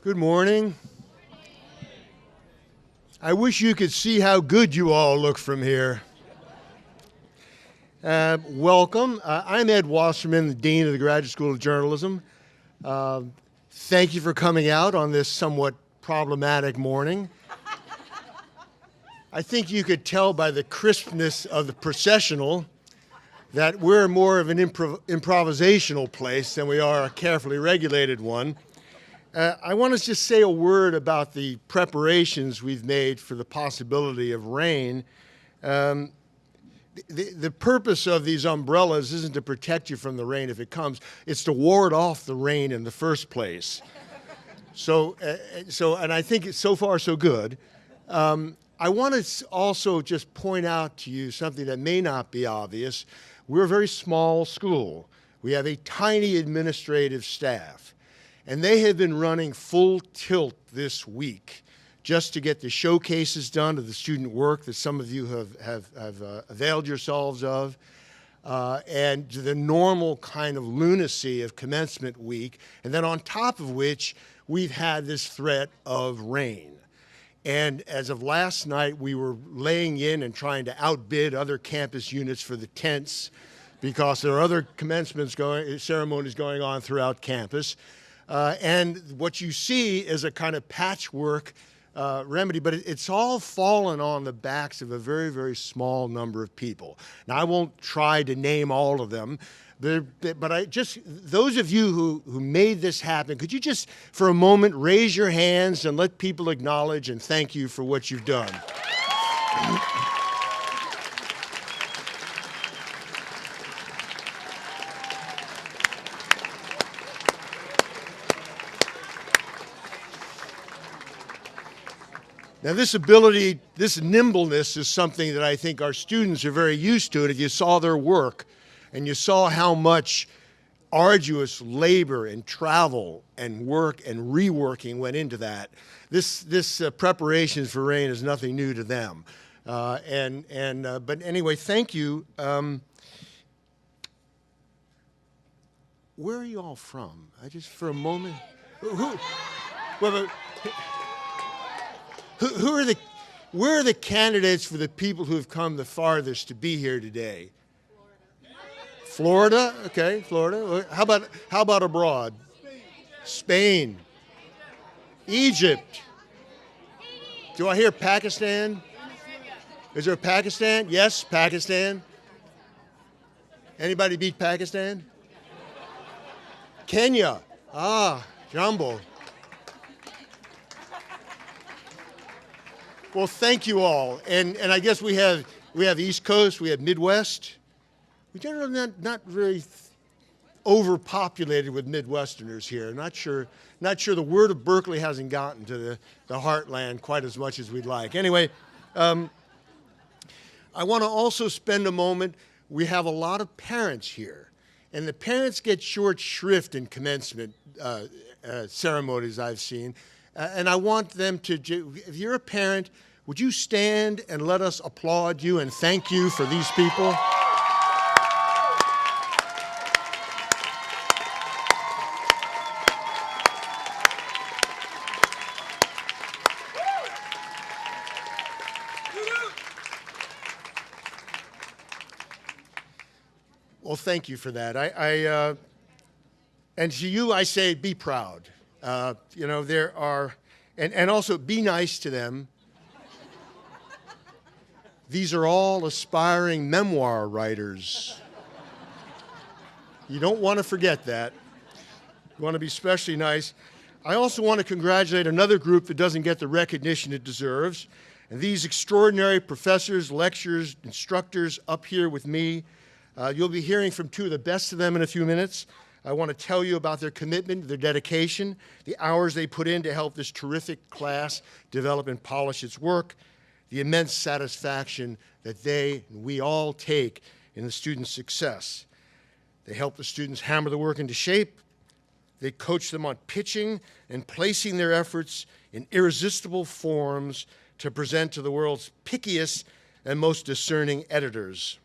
Good morning. I wish you could see how good you all look from here. Welcome. I'm Ed Wasserman, the Dean of the Graduate School of Journalism. Thank you for coming out on this somewhat problematic morning. I think you could tell by the crispness of the processional that we're more of an improvisational place than we are a carefully regulated one. I want to just say a word about the preparations we've made for the possibility of rain. The purpose of these umbrellas isn't to protect you from the rain if it comes. It's to ward off the rain in the first place. And I think it's so far so good. I want to also just point out to you something that may not be obvious. We're a very small school. We have a tiny administrative staff. And they have been running full tilt this week just to get the showcases done of the student work that some of you have availed yourselves of, and the normal kind of lunacy of commencement week, and then on top of which, we've had this threat of rain. And as of last night, we were laying in and trying to outbid other campus units for the tents because there are other ceremonies going on throughout campus. And what you see is a kind of patchwork remedy, but it's all fallen on the backs of a very, very small number of people. Now, I won't try to name all of them, but those of you who made this happen, could you just, for a moment, raise your hands and let people acknowledge and thank you for what you've done? Now, this ability, this nimbleness is something that I think our students are very used to. And if you saw their work and you saw how much arduous labor and travel and work and reworking went into that, this preparations for rain is nothing new to them. But anyway, thank you. Where are you all from? For a moment. Where are the candidates for the people who have come the farthest to be here today? Florida? Okay, Florida. How about abroad? Spain. Egypt. Do I hear Pakistan? Is there Pakistan? Yes, Pakistan. Anybody beat Pakistan? Kenya. Jumbo. Well, thank you all. And I guess we have East Coast, we have Midwest. We're generally not really overpopulated with Midwesterners here. Not sure the word of Berkeley hasn't gotten to the heartland quite as much as we'd like. Anyway, I want to also spend a moment. We have a lot of parents here, and the parents get short shrift in commencement ceremonies I've seen. And I want them to, if you're a parent, would you stand and let us applaud you and thank you for these people? Well, thank you for that. And to you, I say, be proud. There are, and also be nice to them. These are all aspiring memoir writers. You don't want to forget that. You want to be especially nice. I also want to congratulate another group that doesn't get the recognition it deserves. And these extraordinary professors, lecturers, instructors up here with me. You'll be hearing from two of the best of them in a few minutes. I want to tell you about their commitment, their dedication, the hours they put in to help this terrific class develop and polish its work, the immense satisfaction that they and we all take in the students' success. They help the students hammer the work into shape. They coach them on pitching and placing their efforts in irresistible forms to present to the world's pickiest and most discerning editors.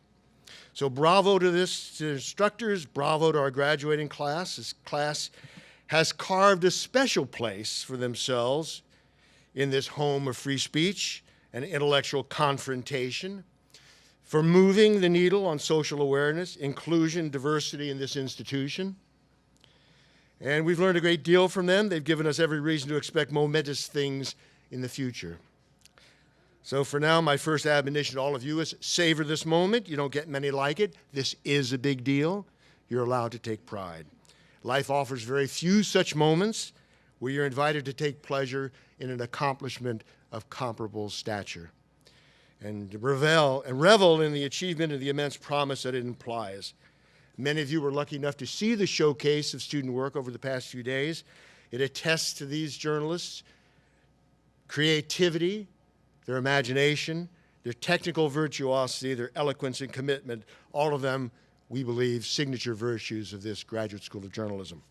So bravo to instructors, bravo to our graduating class. This class has carved a special place for themselves in this home of free speech and intellectual confrontation, for moving the needle on social awareness, inclusion, diversity in this institution. And we've learned a great deal from them. They've given us every reason to expect momentous things in the future. So for now, my first admonition to all of you is savor this moment. You don't get many like it. This is a big deal. You're allowed to take pride. Life offers very few such moments where you're invited to take pleasure in an accomplishment of comparable stature, and revel in the achievement of the immense promise that it implies. Many of you were lucky enough to see the showcase of student work over the past few days. It attests to these journalists' creativity, their imagination, their technical virtuosity, their eloquence and commitment, all of them, we believe, signature virtues of this Graduate School of Journalism.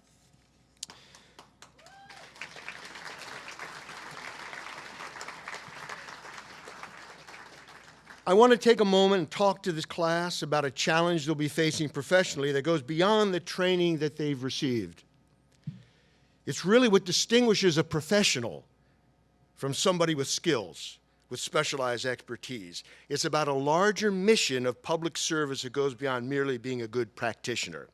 I want to take a moment and talk to this class about a challenge they'll be facing professionally that goes beyond the training that they've received. It's really what distinguishes a professional from somebody with skills, with specialized expertise. It's about a larger mission of public service that goes beyond merely being a good practitioner.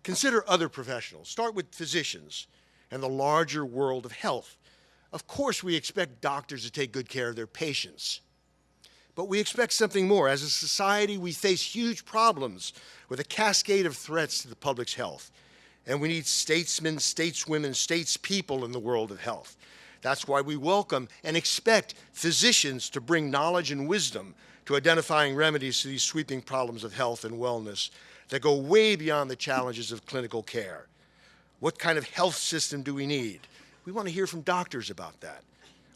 Consider other professionals. Start with physicians and the larger world of health. Of course, we expect doctors to take good care of their patients. But we expect something more. As a society, we face huge problems with a cascade of threats to the public's health. And we need statesmen, stateswomen, statespeople in the world of health. That's why we welcome and expect physicians to bring knowledge and wisdom to identifying remedies to these sweeping problems of health and wellness that go way beyond the challenges of clinical care. What kind of health system do we need? We want to hear from doctors about that.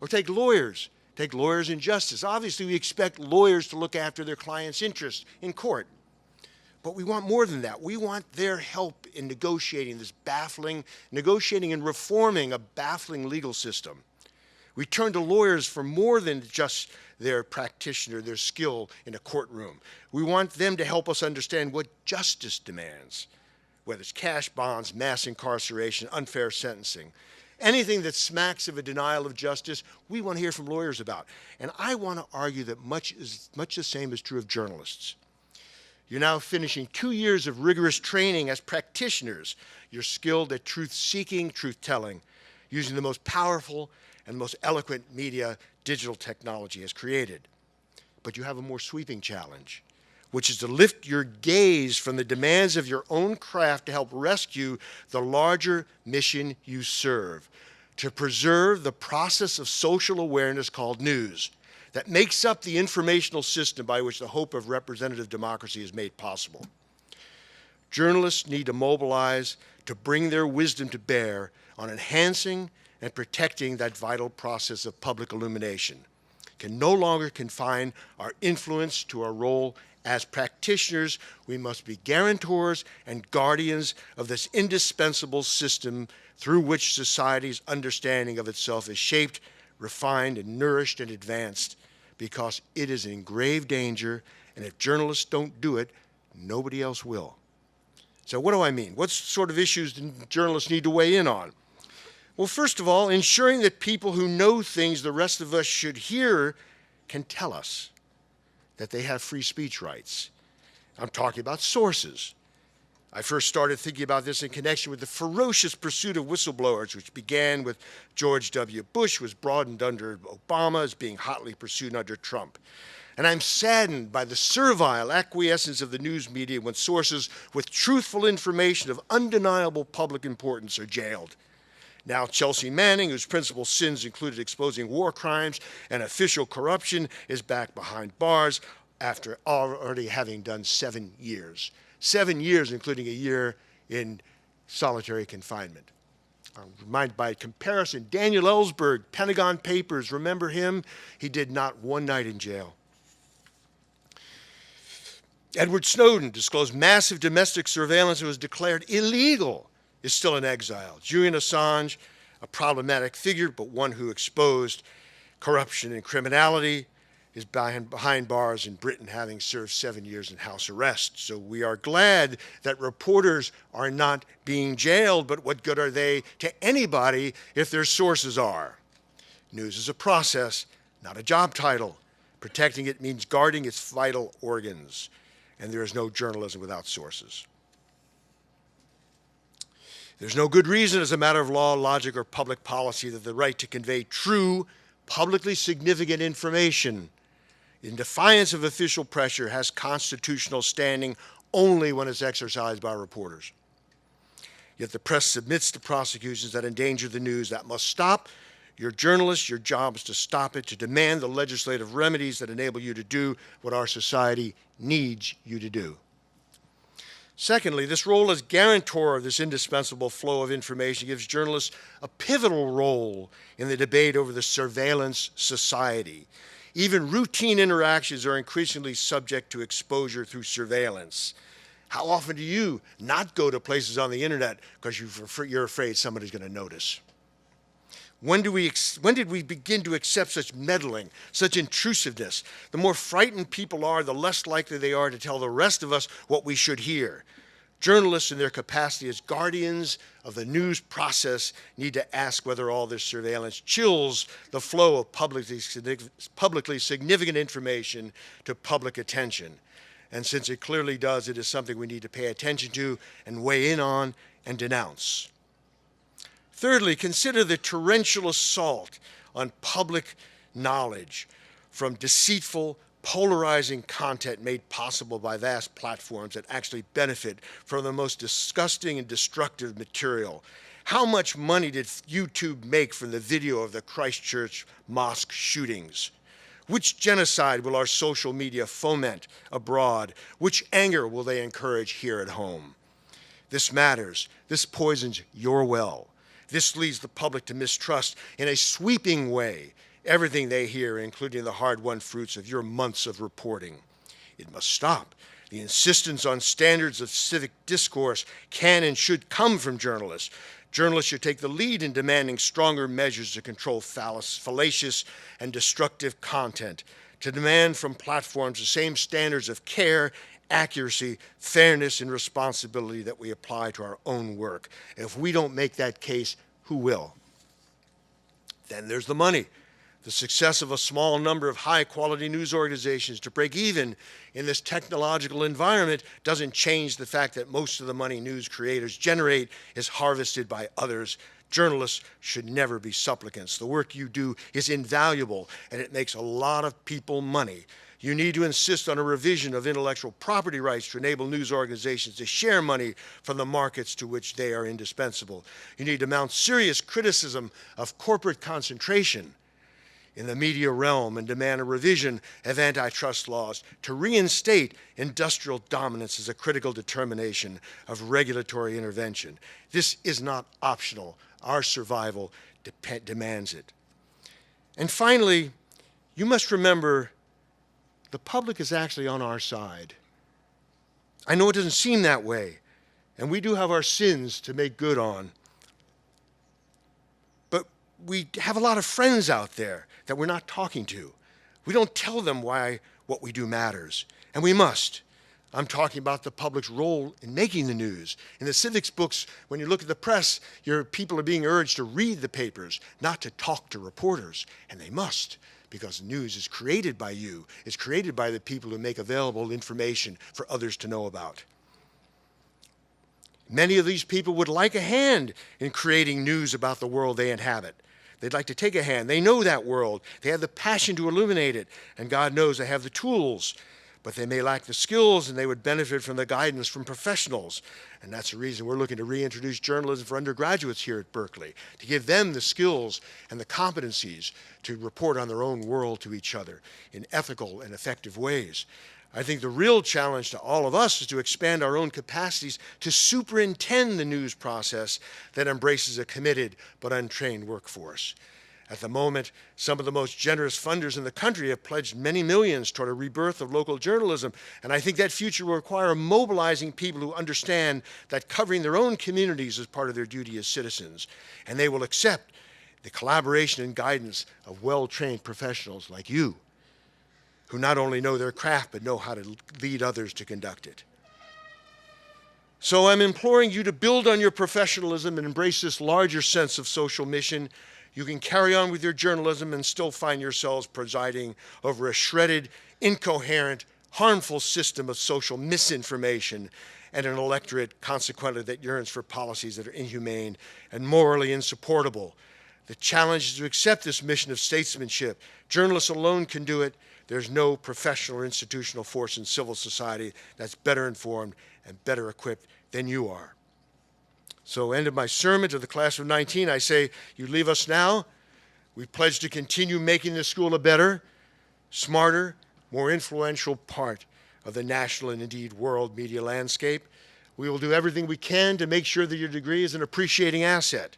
Or take lawyers. Take lawyers in justice. Obviously, we expect lawyers to look after their clients' interests in court. But we want more than that. We want their help in negotiating and reforming a baffling legal system. We turn to lawyers for more than just their practitioner, their skill in a courtroom. We want them to help us understand what justice demands, whether it's cash bonds, mass incarceration, unfair sentencing. Anything that smacks of a denial of justice, we want to hear from lawyers about. And I want to argue that much the same is true of journalists. You're now finishing 2 years of rigorous training as practitioners. You're skilled at truth-seeking, truth-telling, using the most powerful and most eloquent media digital technology has created. But you have a more sweeping challenge, which is to lift your gaze from the demands of your own craft to help rescue the larger mission you serve, to preserve the process of social awareness called news that makes up the informational system by which the hope of representative democracy is made possible. Journalists need to mobilize to bring their wisdom to bear on enhancing and protecting that vital process of public illumination. Can no longer confine our influence to our role as practitioners. We must be guarantors and guardians of this indispensable system through which society's understanding of itself is shaped, refined, and nourished and advanced, because it is in grave danger, and if journalists don't do it, nobody else will. So what do I mean? What sort of issues do journalists need to weigh in on? Well, first of all, ensuring that people who know things the rest of us should hear can tell us that they have free speech rights. I'm talking about sources. I first started thinking about this in connection with the ferocious pursuit of whistleblowers, which began with George W. Bush, was broadened under Obama, is being hotly pursued under Trump. And I'm saddened by the servile acquiescence of the news media when sources with truthful information of undeniable public importance are jailed. Now Chelsea Manning, whose principal sins included exposing war crimes and official corruption, is back behind bars after already having done 7 years. 7 years, including a year in solitary confinement. I'm reminded by comparison, Daniel Ellsberg, Pentagon Papers, remember him? He did not one night in jail. Edward Snowden disclosed massive domestic surveillance and was declared illegal, is still in exile. Julian Assange, a problematic figure, but one who exposed corruption and criminality, is behind bars in Britain, having served 7 years in house arrest. So we are glad that reporters are not being jailed, but what good are they to anybody if their sources are? News is a process, not a job title. Protecting it means guarding its vital organs, and there is no journalism without sources. There's no good reason as a matter of law, logic, or public policy that the right to convey true, publicly significant information in defiance of official pressure has constitutional standing only when it's exercised by reporters. Yet the press submits to prosecutions that endanger the news. That must stop. You're journalists, your job is to stop it, to demand the legislative remedies that enable you to do what our society needs you to do. Secondly, this role as guarantor of this indispensable flow of information gives journalists a pivotal role in the debate over the surveillance society. Even routine interactions are increasingly subject to exposure through surveillance. How often do you not go to places on the internet because you're afraid somebody's going to notice? When did we begin to accept such meddling, such intrusiveness? The more frightened people are, the less likely they are to tell the rest of us what we should hear. Journalists, in their capacity as guardians of the news process, need to ask whether all this surveillance chills the flow of publicly significant information to public attention. And since it clearly does, it is something we need to pay attention to and weigh in on and denounce. Thirdly, consider the torrential assault on public knowledge from deceitful, polarizing content made possible by vast platforms that actually benefit from the most disgusting and destructive material. How much money did YouTube make from the video of the Christchurch mosque shootings? Which genocide will our social media foment abroad? Which anger will they encourage here at home? This matters. This poisons your well. This leads the public to mistrust in a sweeping way everything they hear, including the hard-won fruits of your months of reporting. It must stop. The insistence on standards of civic discourse can and should come from journalists. Journalists should take the lead in demanding stronger measures to control fallacious and destructive content, to demand from platforms the same standards of care, accuracy, fairness, and responsibility that we apply to our own work. If we don't make that case, who will? Then there's the money. The success of a small number of high-quality news organizations to break even in this technological environment doesn't change the fact that most of the money news creators generate is harvested by others. Journalists should never be supplicants. The work you do is invaluable, and it makes a lot of people money. You need to insist on a revision of intellectual property rights to enable news organizations to share money from the markets to which they are indispensable. You need to mount serious criticism of corporate concentration in the media realm and demand a revision of antitrust laws to reinstate industrial dominance as a critical determination of regulatory intervention. This is not optional. Our survival demands it. And finally, you must remember the public is actually on our side. I know it doesn't seem that way, and we do have our sins to make good on. But we have a lot of friends out there that we're not talking to. We don't tell them why what we do matters, and we must. I'm talking about the public's role in making the news. In the civics books, when you look at the press, your people are being urged to read the papers, not to talk to reporters, and they must, because news is created by you. It's created by the people who make available information for others to know about. Many of these people would like a hand in creating news about the world they inhabit. They'd like to take a hand. They know that world. They have the passion to illuminate it, and God knows they have the tools. But they may lack the skills, and they would benefit from the guidance from professionals. And that's the reason we're looking to reintroduce journalism for undergraduates here at Berkeley, to give them the skills and the competencies to report on their own world to each other in ethical and effective ways. I think the real challenge to all of us is to expand our own capacities to superintend the news process that embraces a committed but untrained workforce. At the moment, some of the most generous funders in the country have pledged many millions toward a rebirth of local journalism, and I think that future will require mobilizing people who understand that covering their own communities is part of their duty as citizens, and they will accept the collaboration and guidance of well-trained professionals like you. who not only know their craft, but know how to lead others to conduct it. So I'm imploring you to build on your professionalism and embrace this larger sense of social mission. You can carry on with your journalism and still find yourselves presiding over a shredded, incoherent, harmful system of social misinformation and an electorate, consequently, that yearns for policies that are inhumane and morally insupportable. The challenge is to accept this mission of statesmanship. Journalists alone can do it. There's no professional or institutional force in civil society that's better informed and better equipped than you are. So, end of my sermon to the class of 19, I say, you leave us now. We pledge to continue making this school a better, smarter, more influential part of the national and indeed world media landscape. We will do everything we can to make sure that your degree is an appreciating asset.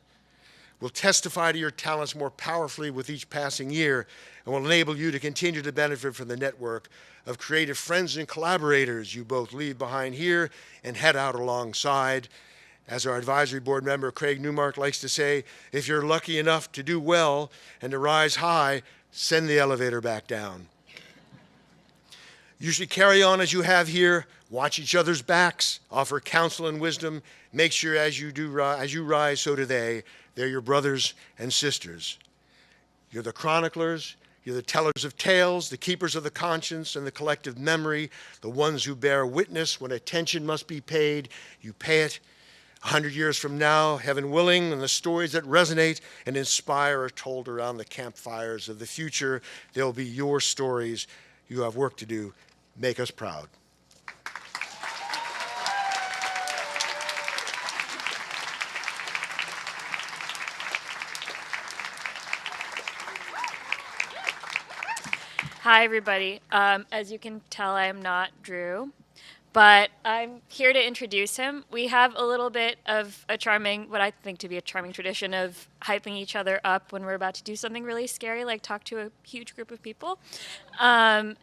We'll testify to your talents more powerfully with each passing year and will enable you to continue to benefit from the network of creative friends and collaborators you both leave behind here and head out alongside. As our advisory board member Craig Newmark likes to say, if you're lucky enough to do well and to rise high, send the elevator back down. You should carry on as you have here, watch each other's backs, offer counsel and wisdom, make sure as you rise, so do they. They're your brothers and sisters. You're the chroniclers, you're the tellers of tales, the keepers of the conscience and the collective memory, the ones who bear witness when attention must be paid. You pay it. 100 years from now, heaven willing, and the stories that resonate and inspire are told around the campfires of the future. They'll be your stories. You have work to do. Make us proud. Hi, everybody. As you can tell, I am not Drew, but I'm here to introduce him. We have a little bit of a charming, what I think to be a charming tradition of hyping each other up when we're about to do something really scary, like talk to a huge group of people. Last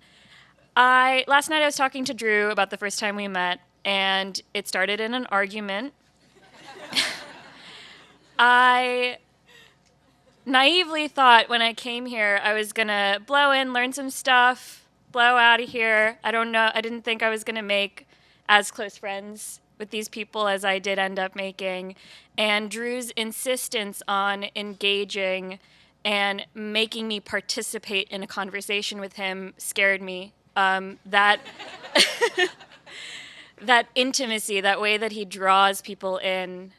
night I was talking to Drew about the first time we met, and it started in an argument. I naively thought when I came here I was going to blow in, learn some stuff, blow out of here. I don't know. I didn't think I was going to make as close friends with these people as I did end up making. And Drew's insistence on engaging and making me participate in a conversation with him scared me. That intimacy, that way that he draws people in,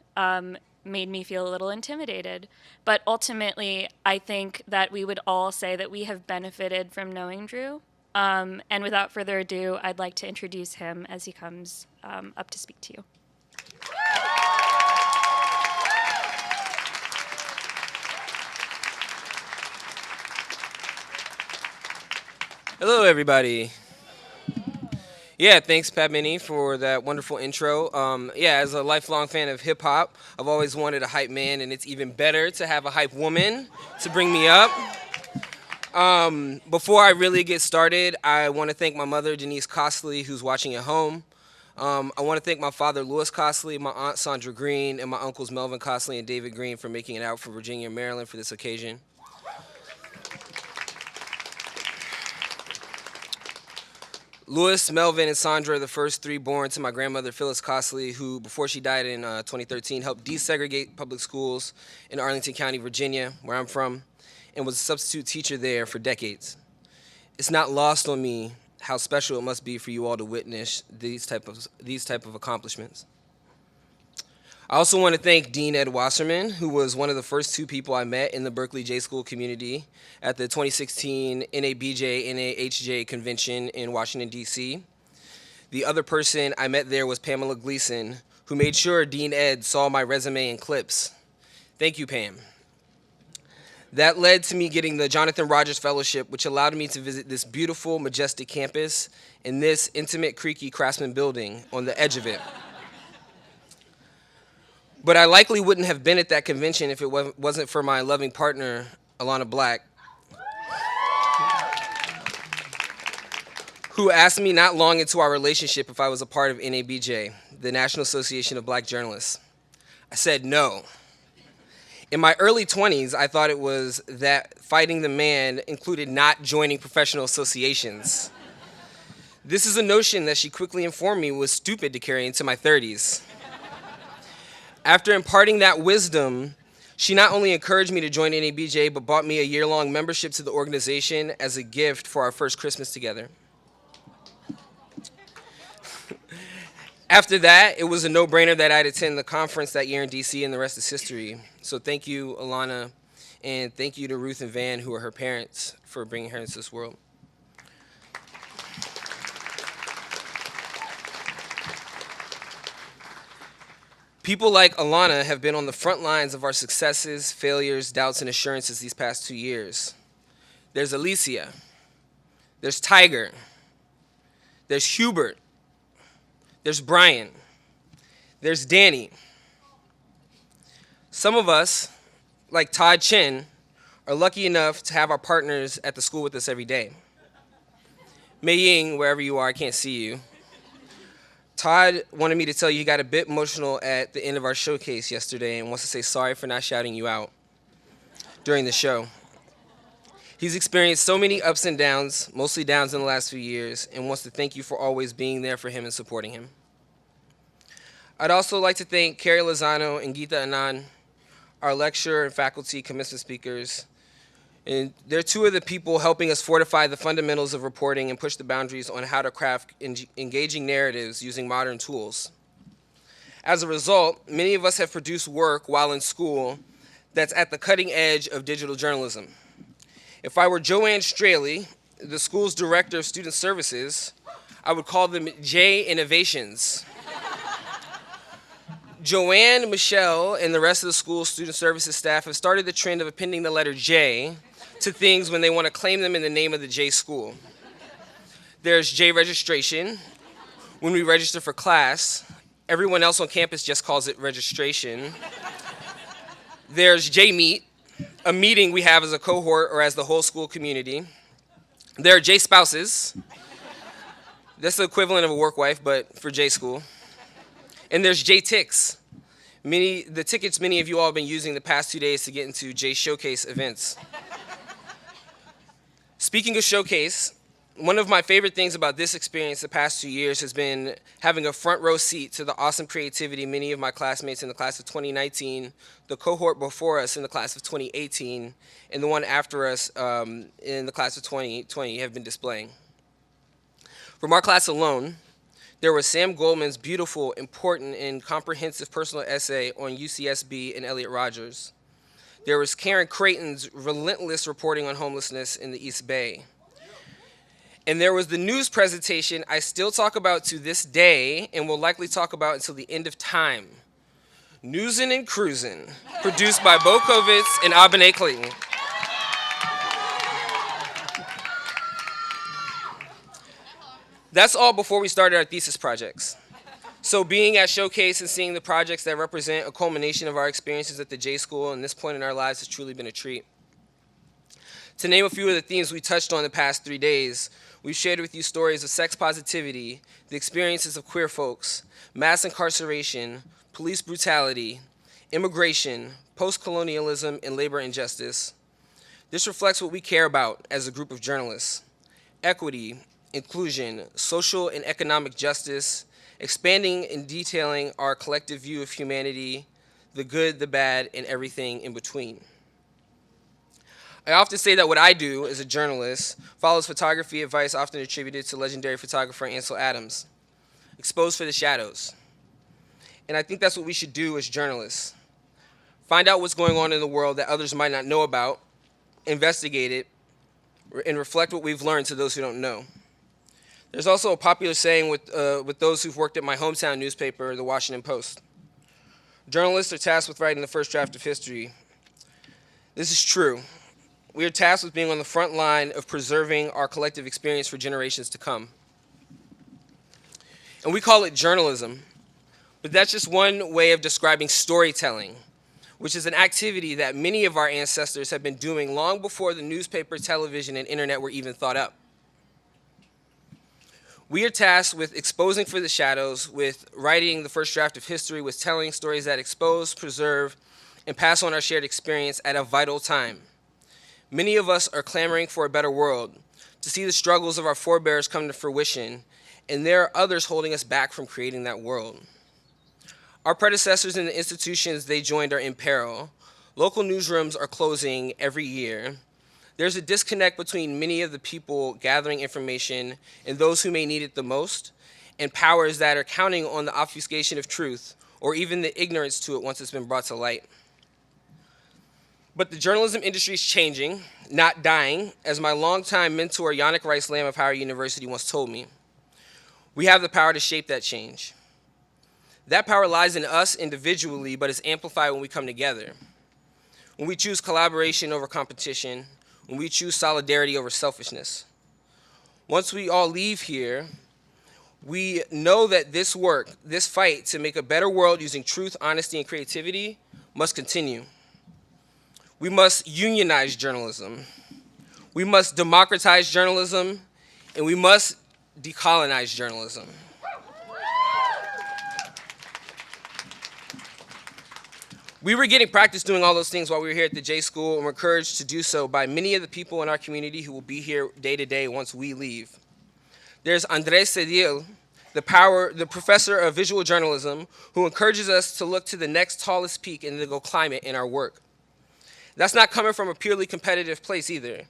made me feel a little intimidated. But ultimately, I think that we would all say that we have benefited from knowing Drew. And without further ado, I'd like to introduce him as he comes up to speak to you. Hello, everybody. Yeah, thanks, Pat Minnie, for that wonderful intro. As a lifelong fan of hip-hop, I've always wanted a hype man, and it's even better to have a hype woman to bring me up. Before I really get started, I want to thank my mother, Denise Costley, who's watching at home. I want to thank my father, Louis Costley, my aunt, Sandra Green, and my uncles, Melvin Costley and David Green, for making it out from Virginia and Maryland for this occasion. Louis, Melvin, and Sandra are the first three born to my grandmother, Phyllis Costley, who, before she died in 2013, helped desegregate public schools in Arlington County, Virginia, where I'm from, and was a substitute teacher there for decades. It's not lost on me how special it must be for you all to witness these type of accomplishments. I also want to thank Dean Ed Wasserman, who was one of the first two people I met in the Berkeley J School community at the 2016 NABJ/NAHJ convention in Washington, D.C. The other person I met there was Pamela Gleason, who made sure Dean Ed saw my resume and clips. Thank you, Pam. That led to me getting the Jonathan Rogers Fellowship, which allowed me to visit this beautiful, majestic campus in this intimate, creaky Craftsman building on the edge of it. But I likely wouldn't have been at that convention if it wasn't for my loving partner, Alana Black, who asked me not long into our relationship if I was a part of NABJ, the National Association of Black Journalists. I said no. In my early 20s, I thought it was that fighting the man included not joining professional associations. This is a notion that she quickly informed me was stupid to carry into my 30s. After imparting that wisdom, she not only encouraged me to join NABJ, but bought me a year-long membership to the organization as a gift for our first Christmas together. After that, it was a no-brainer that I'd attend the conference that year in DC, and the rest is history. So thank you, Alana, and thank you to Ruth and Van, who are her parents, for bringing her into this world. People like Alana have been on the front lines of our successes, failures, doubts, and assurances these past 2 years. There's Alicia. There's Tiger. There's Hubert. There's Brian. There's Danny. Some of us, like Todd Chin, are lucky enough to have our partners at the school with us every day. Mei Ying, wherever you are, I can't see you. Todd wanted me to tell you he got a bit emotional at the end of our showcase yesterday and wants to say sorry for not shouting you out during the show. He's experienced so many ups and downs, mostly downs in the last few years, and wants to thank you for always being there for him and supporting him. I'd also like to thank Carrie Lozano and Geeta Anand, our lecturer and faculty commencement speakers. And they're two of the people helping us fortify the fundamentals of reporting and push the boundaries on how to craft engaging narratives using modern tools. As a result, many of us have produced work while in school that's at the cutting edge of digital journalism. If I were Joanne Straley, the school's director of student services, I would call them J Innovations. Joanne, Michelle, and the rest of the school's student services staff have started the trend of appending the letter J to things when they want to claim them in the name of the J school. There's J registration. When we register for class, everyone else on campus just calls it registration. There's J meet, a meeting we have as a cohort or as the whole school community. There are J spouses. That's the equivalent of a work wife, but for J school. And there's J ticks. The tickets many of you all have been using the past 2 days to get into J Showcase events. Speaking of Showcase, one of my favorite things about this experience the past 2 years has been having a front row seat to the awesome creativity many of my classmates in the class of 2019, the cohort before us in the class of 2018, and the one after us in the class of 2020 have been displaying. From our class alone, there was Sam Goldman's beautiful, important, and comprehensive personal essay on UCSB and Elliot Rodgers. There was Karen Creighton's relentless reporting on homelessness in the East Bay. And there was the news presentation I still talk about to this day and will likely talk about until the end of time. Newsin' and Cruisin', produced by Bo Kovitz and Abene Clayton. That's all before we started our thesis projects. So being at Showcase and seeing the projects that represent a culmination of our experiences at the J School and this point in our lives has truly been a treat. To name a few of the themes we touched on the past 3 days, we've shared with you stories of sex positivity, the experiences of queer folks, mass incarceration, police brutality, immigration, post-colonialism, and labor injustice. This reflects what we care about as a group of journalists: equity, inclusion, social and economic justice, expanding and detailing our collective view of humanity, the good, the bad, and everything in between. I often say that what I do as a journalist follows photography advice often attributed to legendary photographer Ansel Adams: expose for the shadows. And I think that's what we should do as journalists. Find out what's going on in the world that others might not know about, investigate it, and reflect what we've learned to those who don't know. There's also a popular saying with those who've worked at my hometown newspaper, the Washington Post: journalists are tasked with writing the first draft of history. This is true. We are tasked with being on the front line of preserving our collective experience for generations to come. And we call it journalism, but that's just one way of describing storytelling, which is an activity that many of our ancestors have been doing long before the newspaper, television, and internet were even thought up. We are tasked with exposing for the shadows, with writing the first draft of history, with telling stories that expose, preserve, and pass on our shared experience at a vital time. Many of us are clamoring for a better world, to see the struggles of our forebears come to fruition, and there are others holding us back from creating that world. Our predecessors in the institutions they joined are in peril. Local newsrooms are closing every year. There's a disconnect between many of the people gathering information and those who may need it the most, and powers that are counting on the obfuscation of truth, or even the ignorance to it once it's been brought to light. But the journalism industry is changing, not dying, as my longtime mentor, Yannick Rice-Lamb of Howard University once told me. We have the power to shape that change. That power lies in us individually, but is amplified when we come together. When we choose collaboration over competition, when we choose solidarity over selfishness. Once we all leave here, we know that this work, this fight to make a better world using truth, honesty, and creativity must continue. We must unionize journalism. We must democratize journalism, and we must decolonize journalism. We were getting practice doing all those things while we were here at the J School, and we're encouraged to do so by many of the people in our community who will be here day to day once we leave. There's Andres Cedil, the professor of visual journalism, who encourages us to look to the next tallest peak in the climate in our work. That's not coming from a purely competitive place either.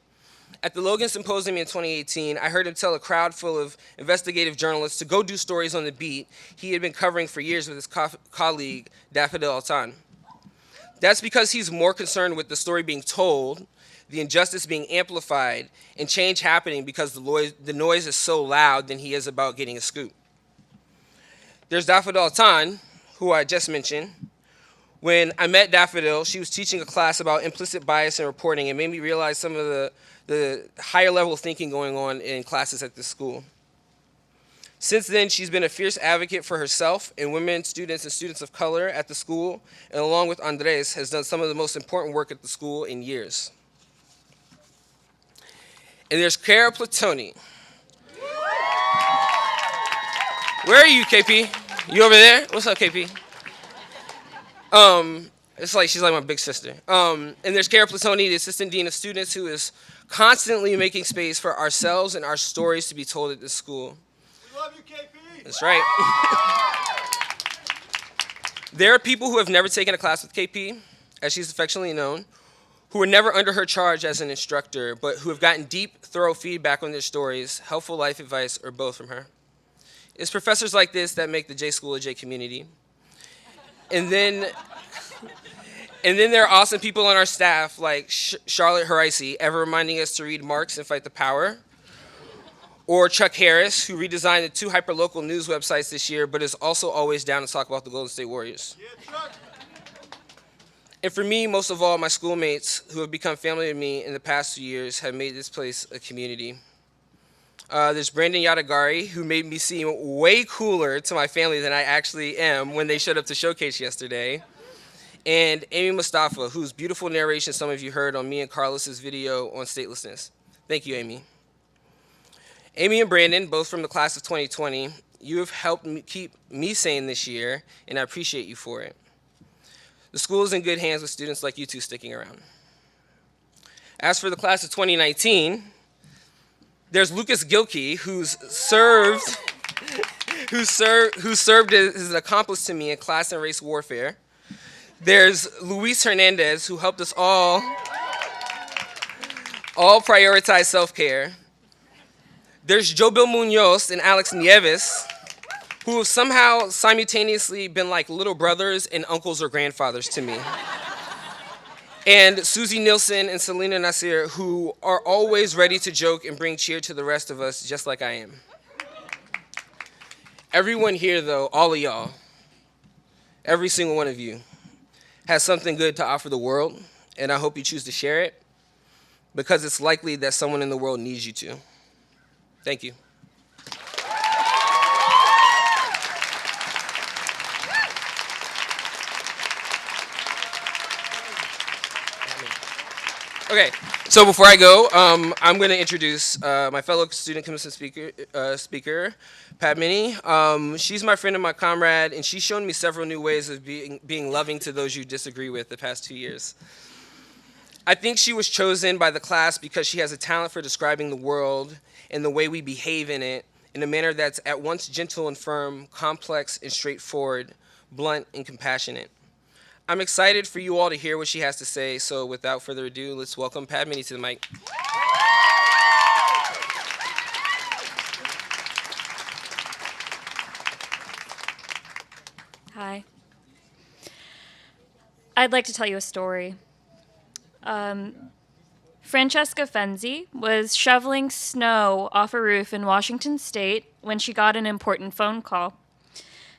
At the Logan Symposium in 2018, I heard him tell a crowd full of investigative journalists to go do stories on the beat he had been covering for years with his colleague, Daffodil Altan. That's because he's more concerned with the story being told, the injustice being amplified, and change happening because the noise is so loud than he is about getting a scoop. There's Daffodil Altan, who I just mentioned. When I met Daffodil, she was teaching a class about implicit bias in reporting and made me realize some of the higher level thinking going on in classes at this school. Since then, she's been a fierce advocate for herself and women students and students of color at the school, and along with Andres, has done some of the most important work at the school in years. And there's Cara Platoni. Where are you, KP? You over there? What's up, KP? It's like she's like my big sister. And there's Cara Platoni, the assistant dean of students, who is constantly making space for ourselves and our stories to be told at this school. We love you, KP. That's right. There are people who have never taken a class with KP, as she's affectionately known, who were never under her charge as an instructor, but who have gotten deep, thorough feedback on their stories, helpful life advice, or both from her. It's professors like this that make the J School a J community. And then there are awesome people on our staff like Charlotte Horace, ever reminding us to read Marx and fight the power. Or Chuck Harris, who redesigned the 2 hyperlocal news websites this year, but is also always down to talk about the Golden State Warriors. Yeah, Chuck. And for me, most of all, my schoolmates who have become family with me in the past 2 years have made this place a community. There's Brandon Yadagari, who made me seem way cooler to my family than I actually am when they showed up to Showcase yesterday. And Amy Mustafa, whose beautiful narration some of you heard on me and Carlos's video on statelessness. Thank you, Amy. Amy and Brandon, both from the class of 2020, you have helped me keep me sane this year, and I appreciate you for it. The school is in good hands with students like you two sticking around. As for the class of 2019, there's Lucas Gilkey, who served as an accomplice to me in class and race warfare. There's Luis Hernandez, who helped us all prioritize self-care. There's Jobil Munoz and Alex Nieves, who have somehow simultaneously been like little brothers and uncles or grandfathers to me. And Susie Nielsen and Selena Nasir, who are always ready to joke and bring cheer to the rest of us, just like I am. Everyone here, though, all of y'all, every single one of you, has something good to offer the world, and I hope you choose to share it, because it's likely that someone in the world needs you to. Thank you. Okay, so before I go, I'm going to introduce my fellow student commencement speaker, Pat Minnie. She's my friend and my comrade, and she's shown me several new ways of being loving to those you disagree with the past 2 years. I think she was chosen by the class because she has a talent for describing the world and the way we behave in it in a manner that's at once gentle and firm, complex and straightforward, blunt and compassionate. I'm excited for you all to hear what she has to say, so without further ado, let's welcome Pat Minnie to the mic. Hi. I'd like to tell you a story. Francesca Fenzi was shoveling snow off a roof in Washington State when she got an important phone call.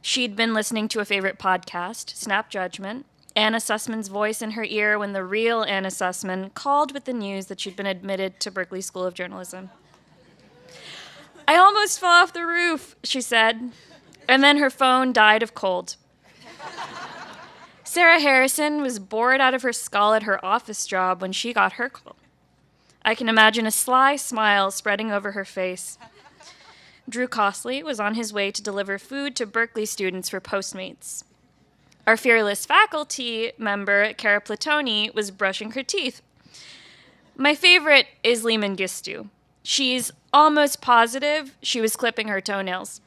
She'd been listening to a favorite podcast, Snap Judgment, Anna Sussman's voice in her ear when the real Anna Sussman called with the news that she'd been admitted to Berkeley School of Journalism. "I almost fell off the roof," she said, and then her phone died of cold. Sarah Harrison was bored out of her skull at her office job when she got her call. I can imagine a sly smile spreading over her face. Drew Costley was on his way to deliver food to Berkeley students for Postmates. Our fearless faculty member, Cara Platoni, was brushing her teeth. My favorite is Lehman Gistu. She's almost positive she was clipping her toenails.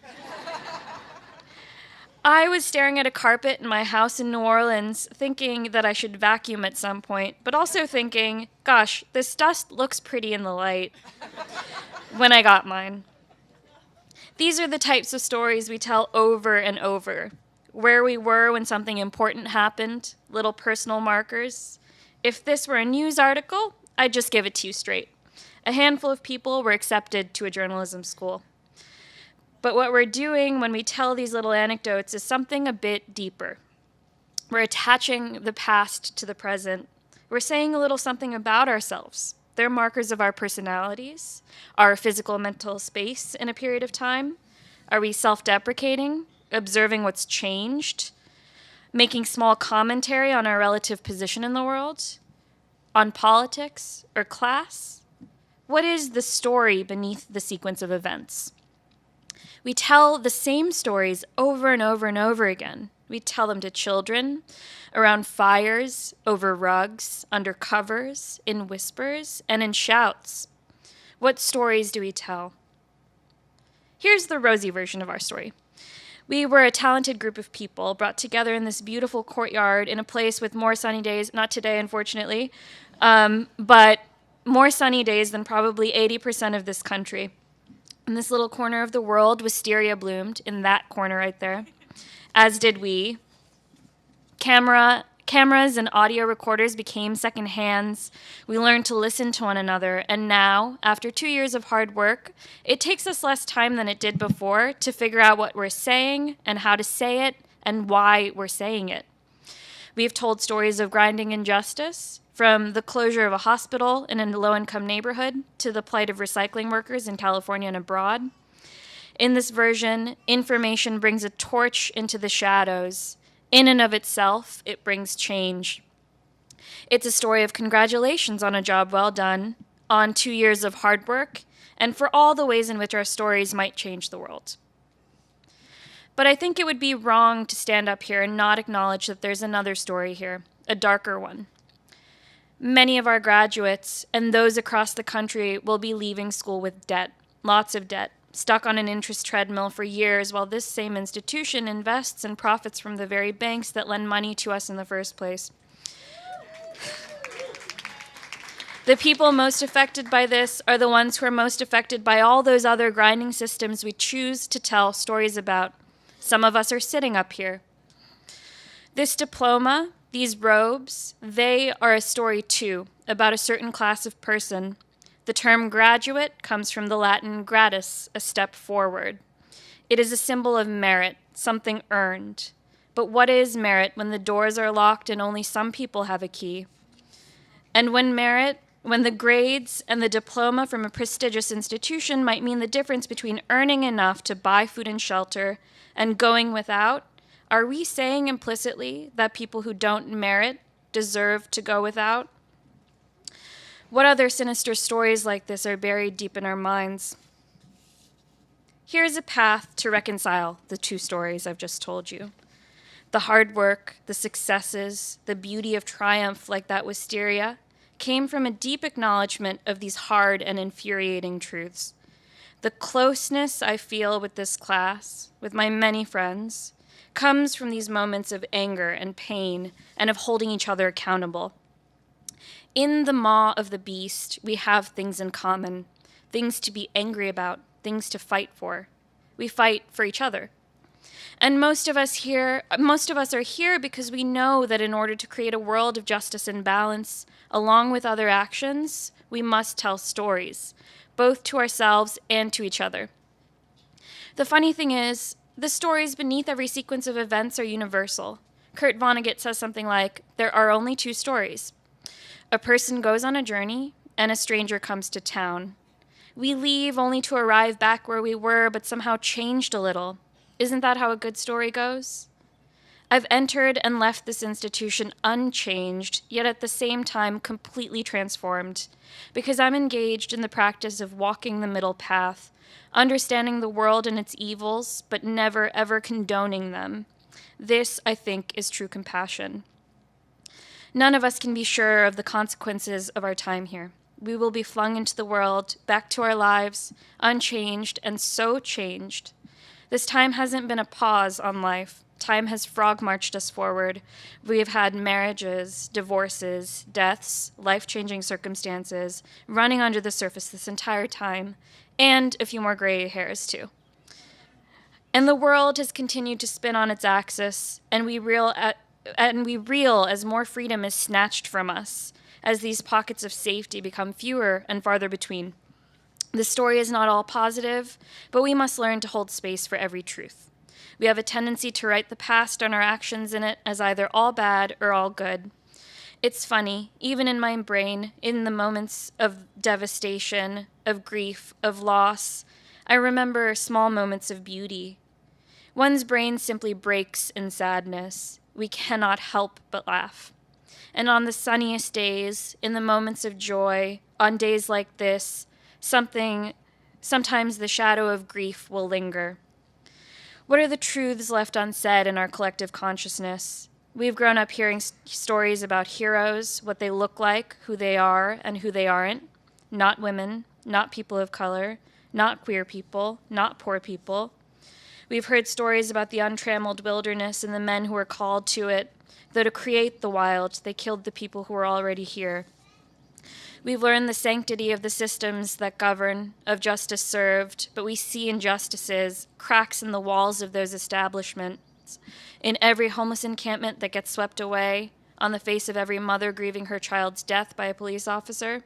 I was staring at a carpet in my house in New Orleans, thinking that I should vacuum at some point, but also thinking, gosh, this dust looks pretty in the light, when I got mine. These are the types of stories we tell over and over. Where we were when something important happened, little personal markers. If this were a news article, I'd just give it to you straight. A handful of people were accepted to a journalism school. But what we're doing when we tell these little anecdotes is something a bit deeper. We're attaching the past to the present. We're saying a little something about ourselves. They're markers of our personalities, our physical and mental space in a period of time. Are we self-deprecating, observing what's changed, making small commentary on our relative position in the world, on politics or class? What is the story beneath the sequence of events? We tell the same stories over and over and over again. We tell them to children, around fires, over rugs, under covers, in whispers, and in shouts. What stories do we tell? Here's the rosy version of our story. We were a talented group of people brought together in this beautiful courtyard in a place with more sunny days, not today, unfortunately, but more sunny days than probably 80% of this country. In this little corner of the world, wisteria bloomed in that corner right there, as did we. Cameras and audio recorders became second hands. We learned to listen to one another, and now, after 2 years of hard work, it takes us less time than it did before to figure out what we're saying and how to say it and why we're saying it. We've told stories of grinding injustice, from the closure of a hospital in a low-income neighborhood to the plight of recycling workers in California and abroad. In this version, information brings a torch into the shadows. In and of itself, it brings change. It's a story of congratulations on a job well done, on 2 years of hard work, and for all the ways in which our stories might change the world. But I think it would be wrong to stand up here and not acknowledge that there's another story here, a darker one. Many of our graduates and those across the country will be leaving school with debt, lots of debt, stuck on an interest treadmill for years while this same institution invests and profits from the very banks that lend money to us in the first place. The people most affected by this are the ones who are most affected by all those other grinding systems we choose to tell stories about. Some of us are sitting up here. This diploma, these robes, they are a story too, about a certain class of person. The term graduate comes from the Latin gradus, a step forward. It is a symbol of merit, something earned. But what is merit when the doors are locked and only some people have a key? And when the grades and the diploma from a prestigious institution might mean the difference between earning enough to buy food and shelter and going without, are we saying implicitly that people who don't merit deserve to go without? What other sinister stories like this are buried deep in our minds? Here's a path to reconcile the two stories I've just told you. The hard work, the successes, the beauty of triumph like that wisteria came from a deep acknowledgement of these hard and infuriating truths. The closeness I feel with this class, with my many friends, comes from these moments of anger and pain and of holding each other accountable. In the maw of the beast, we have things in common, things to be angry about, things to fight for. We fight for each other. And most of us are here because we know that in order to create a world of justice and balance, along with other actions, we must tell stories, both to ourselves and to each other. The funny thing is, the stories beneath every sequence of events are universal. Kurt Vonnegut says something like, there are only two stories. A person goes on a journey, and a stranger comes to town. We leave only to arrive back where we were, but somehow changed a little. Isn't that how a good story goes? I've entered and left this institution unchanged, yet at the same time completely transformed, because I'm engaged in the practice of walking the middle path, understanding the world and its evils, but never ever condoning them. This, I think, is true compassion. None of us can be sure of the consequences of our time here. We will be flung into the world, back to our lives, unchanged and so changed. This time hasn't been a pause on life. Time has frog-marched us forward. We have had marriages, divorces, deaths, life-changing circumstances running under the surface this entire time, and a few more gray hairs, too. And the world has continued to spin on its axis, and we reel as more freedom is snatched from us, as these pockets of safety become fewer and farther between. The story is not all positive, but we must learn to hold space for every truth. We have a tendency to write the past and our actions in it as either all bad or all good. It's funny, even in my brain, in the moments of devastation, of grief, of loss, I remember small moments of beauty. One's brain simply breaks in sadness. We cannot help but laugh. And on the sunniest days, in the moments of joy, on days like this, sometimes the shadow of grief will linger. What are the truths left unsaid in our collective consciousness? We've grown up hearing stories about heroes, what they look like, who they are, and who they aren't. Not women, not people of color, not queer people, not poor people. We've heard stories about the untrammeled wilderness and the men who were called to it, though to create the wild, they killed the people who were already here. We've learned the sanctity of the systems that govern, of justice served, but we see injustices, cracks in the walls of those establishments, in every homeless encampment that gets swept away, on the face of every mother grieving her child's death by a police officer.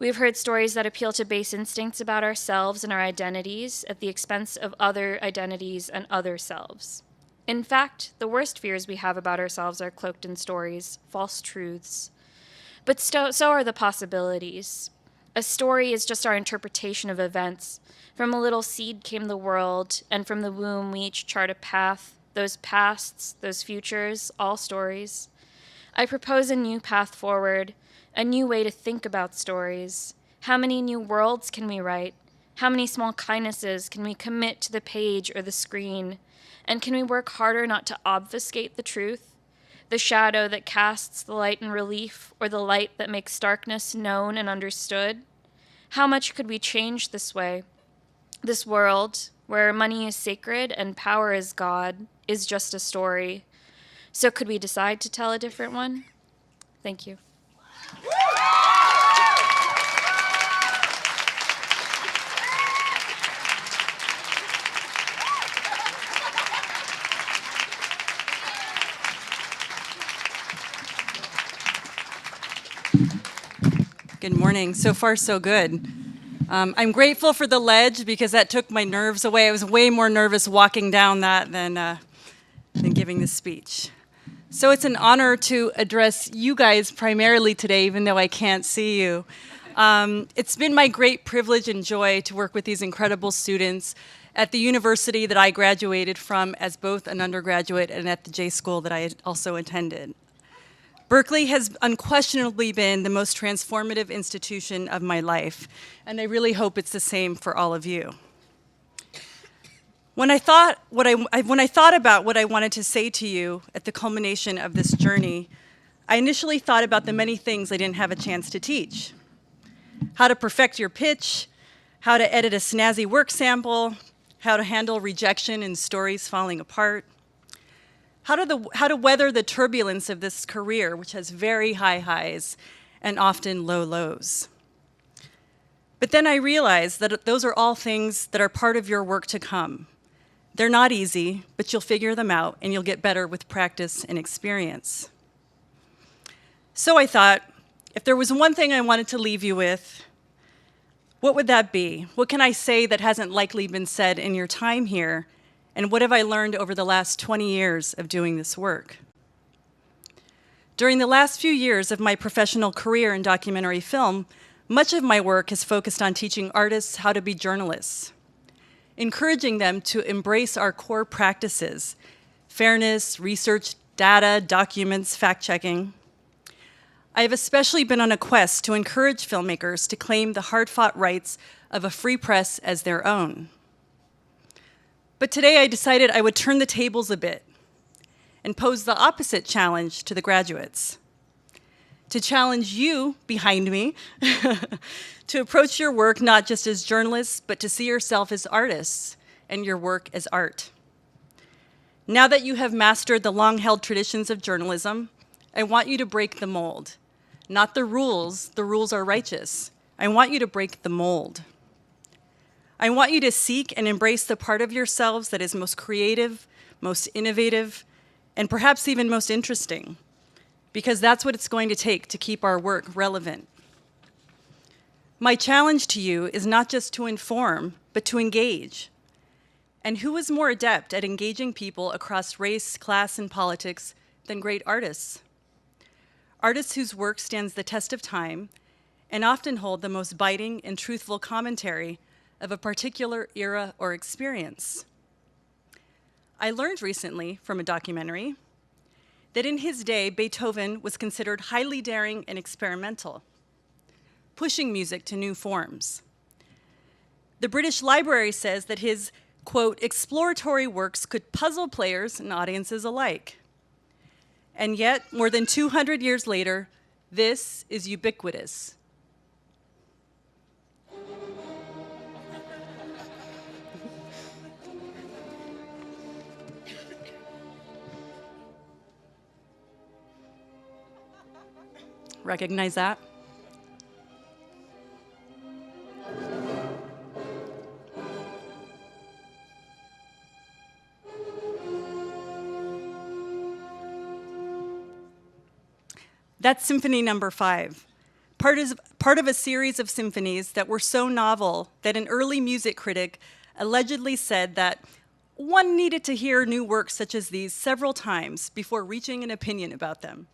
We've heard stories that appeal to base instincts about ourselves and our identities at the expense of other identities and other selves. In fact, the worst fears we have about ourselves are cloaked in stories, false truths. But so are the possibilities. A story is just our interpretation of events. From a little seed came the world, and from the womb we each chart a path, those pasts, those futures, all stories. I propose a new path forward, a new way to think about stories. How many new worlds can we write? How many small kindnesses can we commit to the page or the screen? And can we work harder not to obfuscate the truth? The shadow that casts the light in relief, or the light that makes darkness known and understood? How much could we change this way? This world, where money is sacred and power is God, is just a story. So could we decide to tell a different one? Thank you. Good morning. So far, so good. I'm grateful for the ledge because that took my nerves away. I was way more nervous walking down that than giving this speech. So it's an honor to address you guys primarily today, even though I can't see you. It's been my great privilege and joy to work with these incredible students at the university that I graduated from as both an undergraduate and at the J School that I also attended. Berkeley has unquestionably been the most transformative institution of my life, and I really hope it's the same for all of you. When I thought about what I wanted to say to you at the culmination of this journey, I initially thought about the many things I didn't have a chance to teach. How to perfect your pitch, how to edit a snazzy work sample, how to handle rejection and stories falling apart, how to weather the turbulence of this career, which has very high highs and often low lows. But then I realized that those are all things that are part of your work to come. They're not easy, but you'll figure them out and you'll get better with practice and experience. So I thought, if there was one thing I wanted to leave you with, what would that be? What can I say that hasn't likely been said in your time here? And what have I learned over the last 20 years of doing this work? During the last few years of my professional career in documentary film, much of my work has focused on teaching artists how to be journalists, encouraging them to embrace our core practices: fairness, research, data, documents, fact-checking. I have especially been on a quest to encourage filmmakers to claim the hard-fought rights of a free press as their own. But today I decided I would turn the tables a bit and pose the opposite challenge to the graduates. To challenge you behind me to approach your work not just as journalists, but to see yourself as artists and your work as art. Now that you have mastered the long-held traditions of journalism, I want you to break the mold. Not the rules are righteous. I want you to break the mold. I want you to seek and embrace the part of yourselves that is most creative, most innovative, and perhaps even most interesting, because that's what it's going to take to keep our work relevant. My challenge to you is not just to inform, but to engage. And who is more adept at engaging people across race, class, and politics than great artists? Artists whose work stands the test of time and often hold the most biting and truthful commentary of a particular era or experience. I learned recently from a documentary that in his day, Beethoven was considered highly daring and experimental, pushing music to new forms. The British Library says that his, quote, exploratory works could puzzle players and audiences alike. And yet, more than 200 years later, this is ubiquitous. Recognize that? That's Symphony Number 5, part of a series of symphonies that were so novel that an early music critic allegedly said that one needed to hear new works such as these several times before reaching an opinion about them.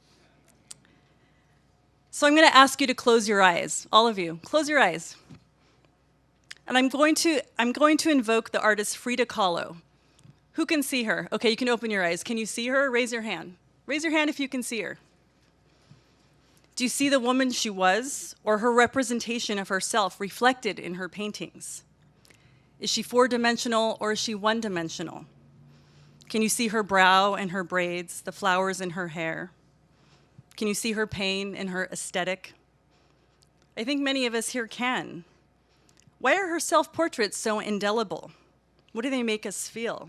So I'm going to ask you to close your eyes, all of you, close your eyes. And I'm going to invoke the artist Frida Kahlo. Who can see her? Okay, you can open your eyes. Can you see her? Raise your hand. Raise your hand if you can see her. Do you see the woman she was, or her representation of herself reflected in her paintings? Is she four-dimensional, or is she one-dimensional? Can you see her brow and her braids, the flowers in her hair? Can you see her pain and her aesthetic? I think many of us here can. Why are her self-portraits so indelible? What do they make us feel?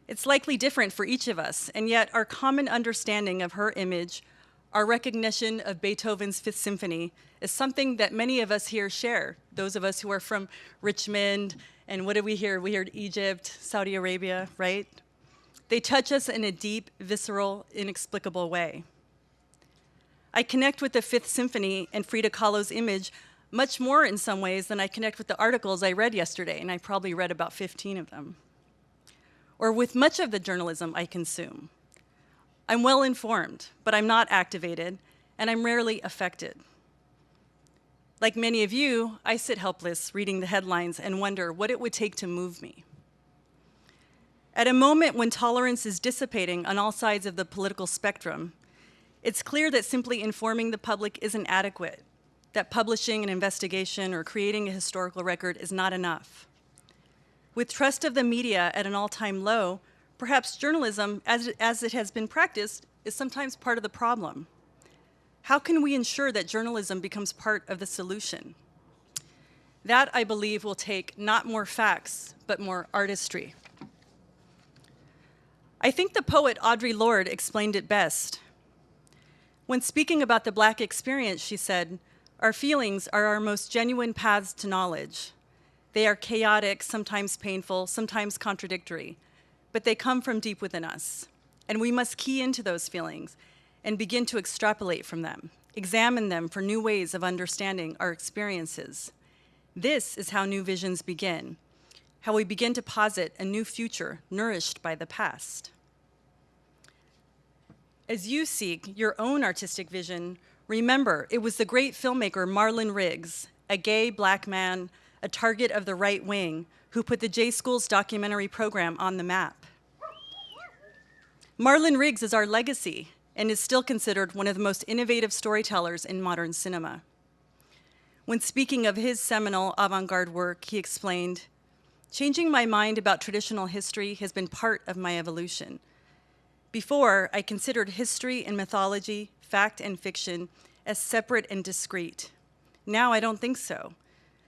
It's likely different for each of us, and yet our common understanding of her image, our recognition of Beethoven's Fifth Symphony, is something that many of us here share. Those of us who are from Richmond, and what did we hear? We heard Egypt, Saudi Arabia, right? They touch us in a deep, visceral, inexplicable way. I connect with the Fifth Symphony and Frida Kahlo's image much more in some ways than I connect with the articles I read yesterday, and I probably read about 15 of them, or with much of the journalism I consume. I'm well informed, but I'm not activated, and I'm rarely affected. Like many of you, I sit helpless reading the headlines and wonder what it would take to move me. At a moment when tolerance is dissipating on all sides of the political spectrum, It's clear that simply informing the public isn't adequate, that publishing an investigation or creating a historical record is not enough. With trust of the media at an all-time low, perhaps journalism, as it has been practiced, is sometimes part of the problem. How can we ensure that journalism becomes part of the solution? That, I believe, will take not more facts, but more artistry. I think the poet Audre Lorde explained it best. When speaking about the Black experience, she said, "Our feelings are our most genuine paths to knowledge. They are chaotic, sometimes painful, sometimes contradictory, but they come from deep within us. And we must key into those feelings and begin to extrapolate from them, examine them for new ways of understanding our experiences. This is how new visions begin, how we begin to posit a new future nourished by the past." As you seek your own artistic vision, remember it was the great filmmaker Marlon Riggs, a gay Black man, a target of the right wing, who put the J Schools documentary program on the map. Marlon Riggs is our legacy and is still considered one of the most innovative storytellers in modern cinema. When speaking of his seminal avant-garde work, he explained, "Changing my mind about traditional history has been part of my evolution. Before, I considered history and mythology, fact and fiction, as separate and discrete. Now I don't think so,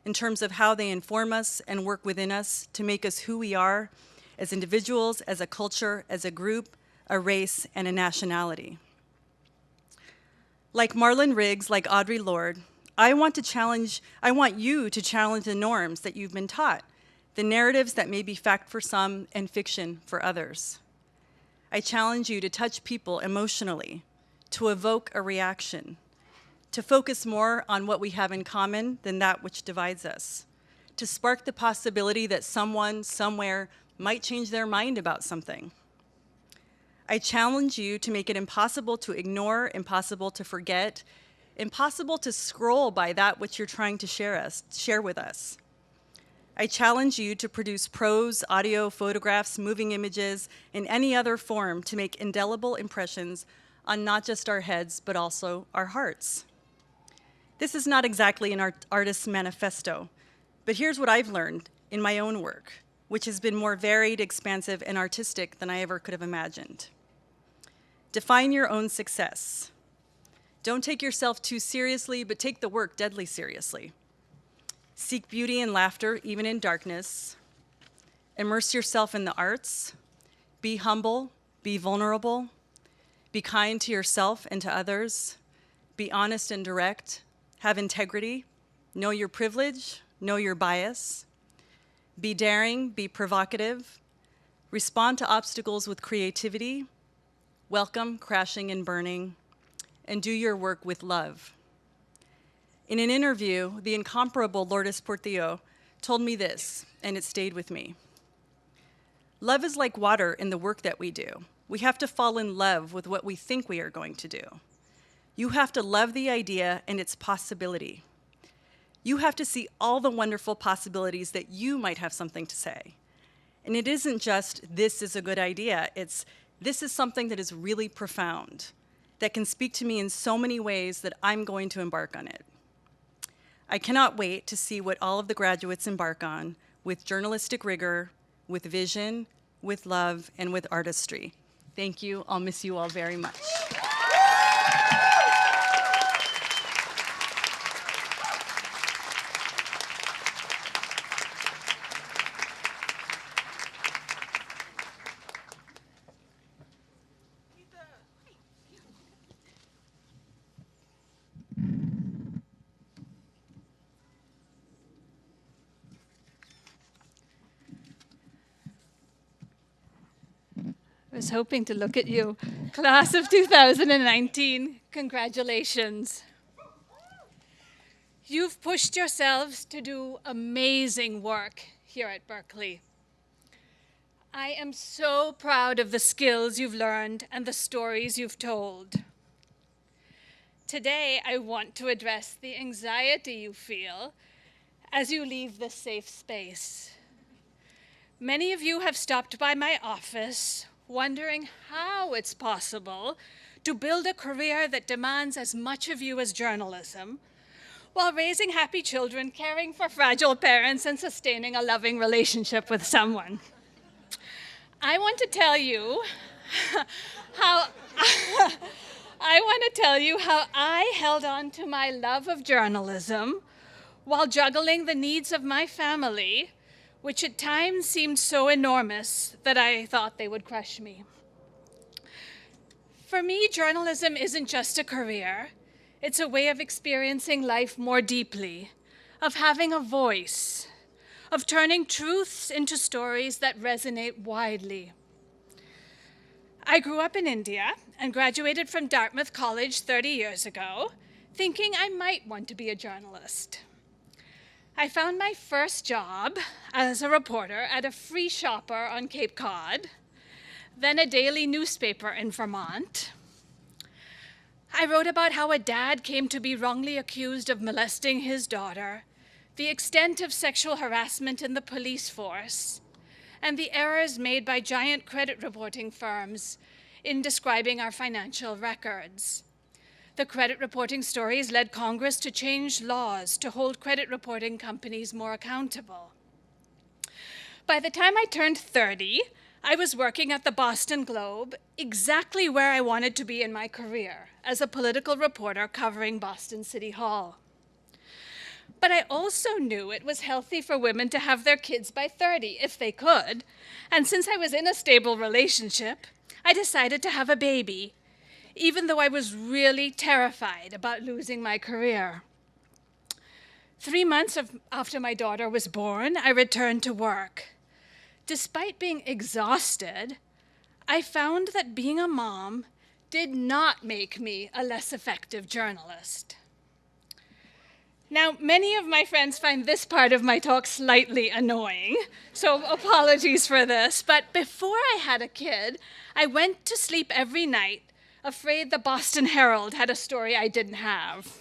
in terms of how they inform us and work within us to make us who we are as individuals, as a culture, as a group, a race, and a nationality." Like Marlon Riggs, like Audre Lorde, I want you to challenge the norms that you've been taught, the narratives that may be fact for some and fiction for others. I challenge you to touch people emotionally, to evoke a reaction, to focus more on what we have in common than that which divides us, to spark the possibility that someone, somewhere, might change their mind about something. I challenge you to make it impossible to ignore, impossible to forget, impossible to scroll by that which you're trying to share with us. I challenge you to produce prose, audio, photographs, moving images, in any other form to make indelible impressions on not just our heads, but also our hearts. This is not exactly an artist's manifesto, but here's what I've learned in my own work, which has been more varied, expansive, and artistic than I ever could have imagined. Define your own success. Don't take yourself too seriously, but take the work deadly seriously. Seek beauty and laughter, even in darkness. Immerse yourself in the arts. Be humble, be vulnerable. Be kind to yourself and to others. Be honest and direct. Have integrity. Know your privilege, know your bias. Be daring, be provocative. Respond to obstacles with creativity. Welcome crashing and burning. And do your work with love. In an interview, the incomparable Lourdes Portillo told me this, and it stayed with me. Love is like water in the work that we do. We have to fall in love with what we think we are going to do. You have to love the idea and its possibility. You have to see all the wonderful possibilities that you might have something to say. And it isn't just, this is a good idea, it's, this is something that is really profound, that can speak to me in so many ways that I'm going to embark on it. I cannot wait to see what all of the graduates embark on with journalistic rigor, with vision, with love, and with artistry. Thank you. I'll miss you all very much. I was hoping to look at you. Class of 2019, congratulations. You've pushed yourselves to do amazing work here at Berkeley. I am so proud of the skills you've learned and the stories you've told. Today, I want to address the anxiety you feel as you leave this safe space. Many of you have stopped by my office wondering how it's possible to build a career that demands as much of you as journalism, while raising happy children, caring for fragile parents, and sustaining a loving relationship with someone. I want to tell you how I held on to my love of journalism while juggling the needs of my family, which at times seemed so enormous that I thought they would crush me. For me, journalism isn't just a career. It's a way of experiencing life more deeply, of having a voice, of turning truths into stories that resonate widely. I grew up in India and graduated from Dartmouth College 30 years ago, thinking I might want to be a journalist. I found my first job as a reporter at a free shopper on Cape Cod, then a daily newspaper in Vermont. I wrote about how a dad came to be wrongly accused of molesting his daughter, the extent of sexual harassment in the police force, and the errors made by giant credit reporting firms in describing our financial records. The credit reporting stories led Congress to change laws to hold credit reporting companies more accountable. By the time I turned 30, I was working at the Boston Globe, exactly where I wanted to be in my career, as a political reporter covering Boston City Hall. But I also knew it was healthy for women to have their kids by 30, if they could, and since I was in a stable relationship, I decided to have a baby, even though I was really terrified about losing my career. 3 months after my daughter was born, I returned to work. Despite being exhausted, I found that being a mom did not make me a less effective journalist. Now, many of my friends find this part of my talk slightly annoying, so apologies for this, but before I had a kid, I went to sleep every night, afraid the Boston Herald had a story I didn't have.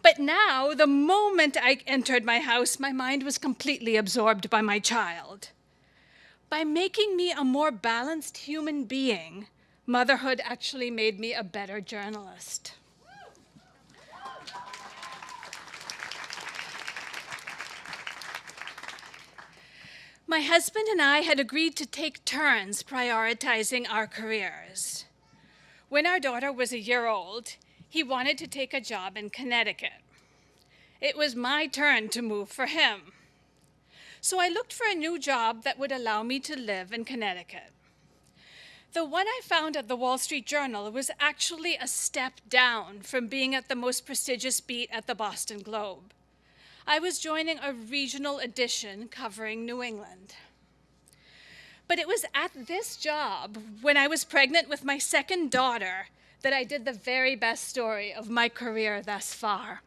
But now, the moment I entered my house, my mind was completely absorbed by my child. By making me a more balanced human being, motherhood actually made me a better journalist. My husband and I had agreed to take turns prioritizing our careers. When our daughter was a year old, he wanted to take a job in Connecticut. It was my turn to move for him. So I looked for a new job that would allow me to live in Connecticut. The one I found at the Wall Street Journal was actually a step down from being at the most prestigious beat at the Boston Globe. I was joining a regional edition covering New England. But it was at this job, when I was pregnant with my second daughter, that I did the very best story of my career thus far.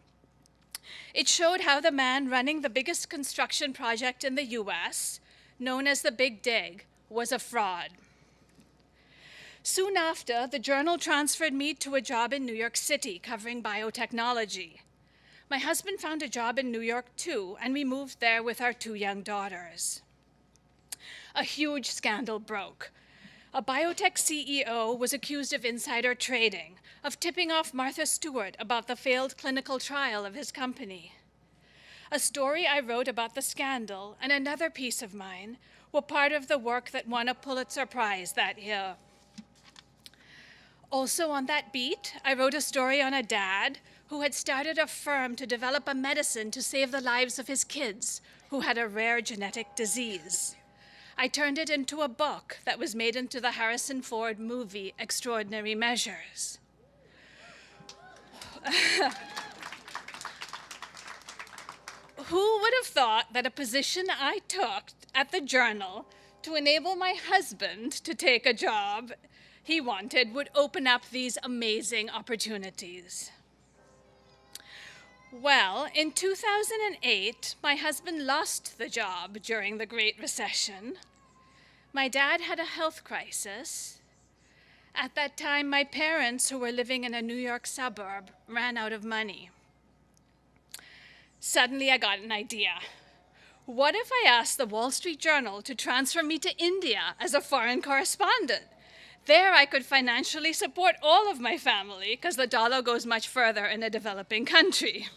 It showed how the man running the biggest construction project in the US, known as the Big Dig, was a fraud. Soon after, the Journal transferred me to a job in New York City covering biotechnology. My husband found a job in New York too, and we moved there with our 2 young daughters. A huge scandal broke. A biotech CEO was accused of insider trading, of tipping off Martha Stewart about the failed clinical trial of his company. A story I wrote about the scandal and another piece of mine were part of the work that won a Pulitzer Prize that year. Also on that beat, I wrote a story on a dad who had started a firm to develop a medicine to save the lives of his kids who had a rare genetic disease. I turned it into a book that was made into the Harrison Ford movie, Extraordinary Measures. Who would have thought that a position I took at the Journal to enable my husband to take a job he wanted would open up these amazing opportunities? Well, in 2008, my husband lost the job during the Great Recession. My dad had a health crisis. At that time, my parents, who were living in a New York suburb, ran out of money. Suddenly, I got an idea. What if I asked the Wall Street Journal to transfer me to India as a foreign correspondent? There I could financially support all of my family because the dollar goes much further in a developing country.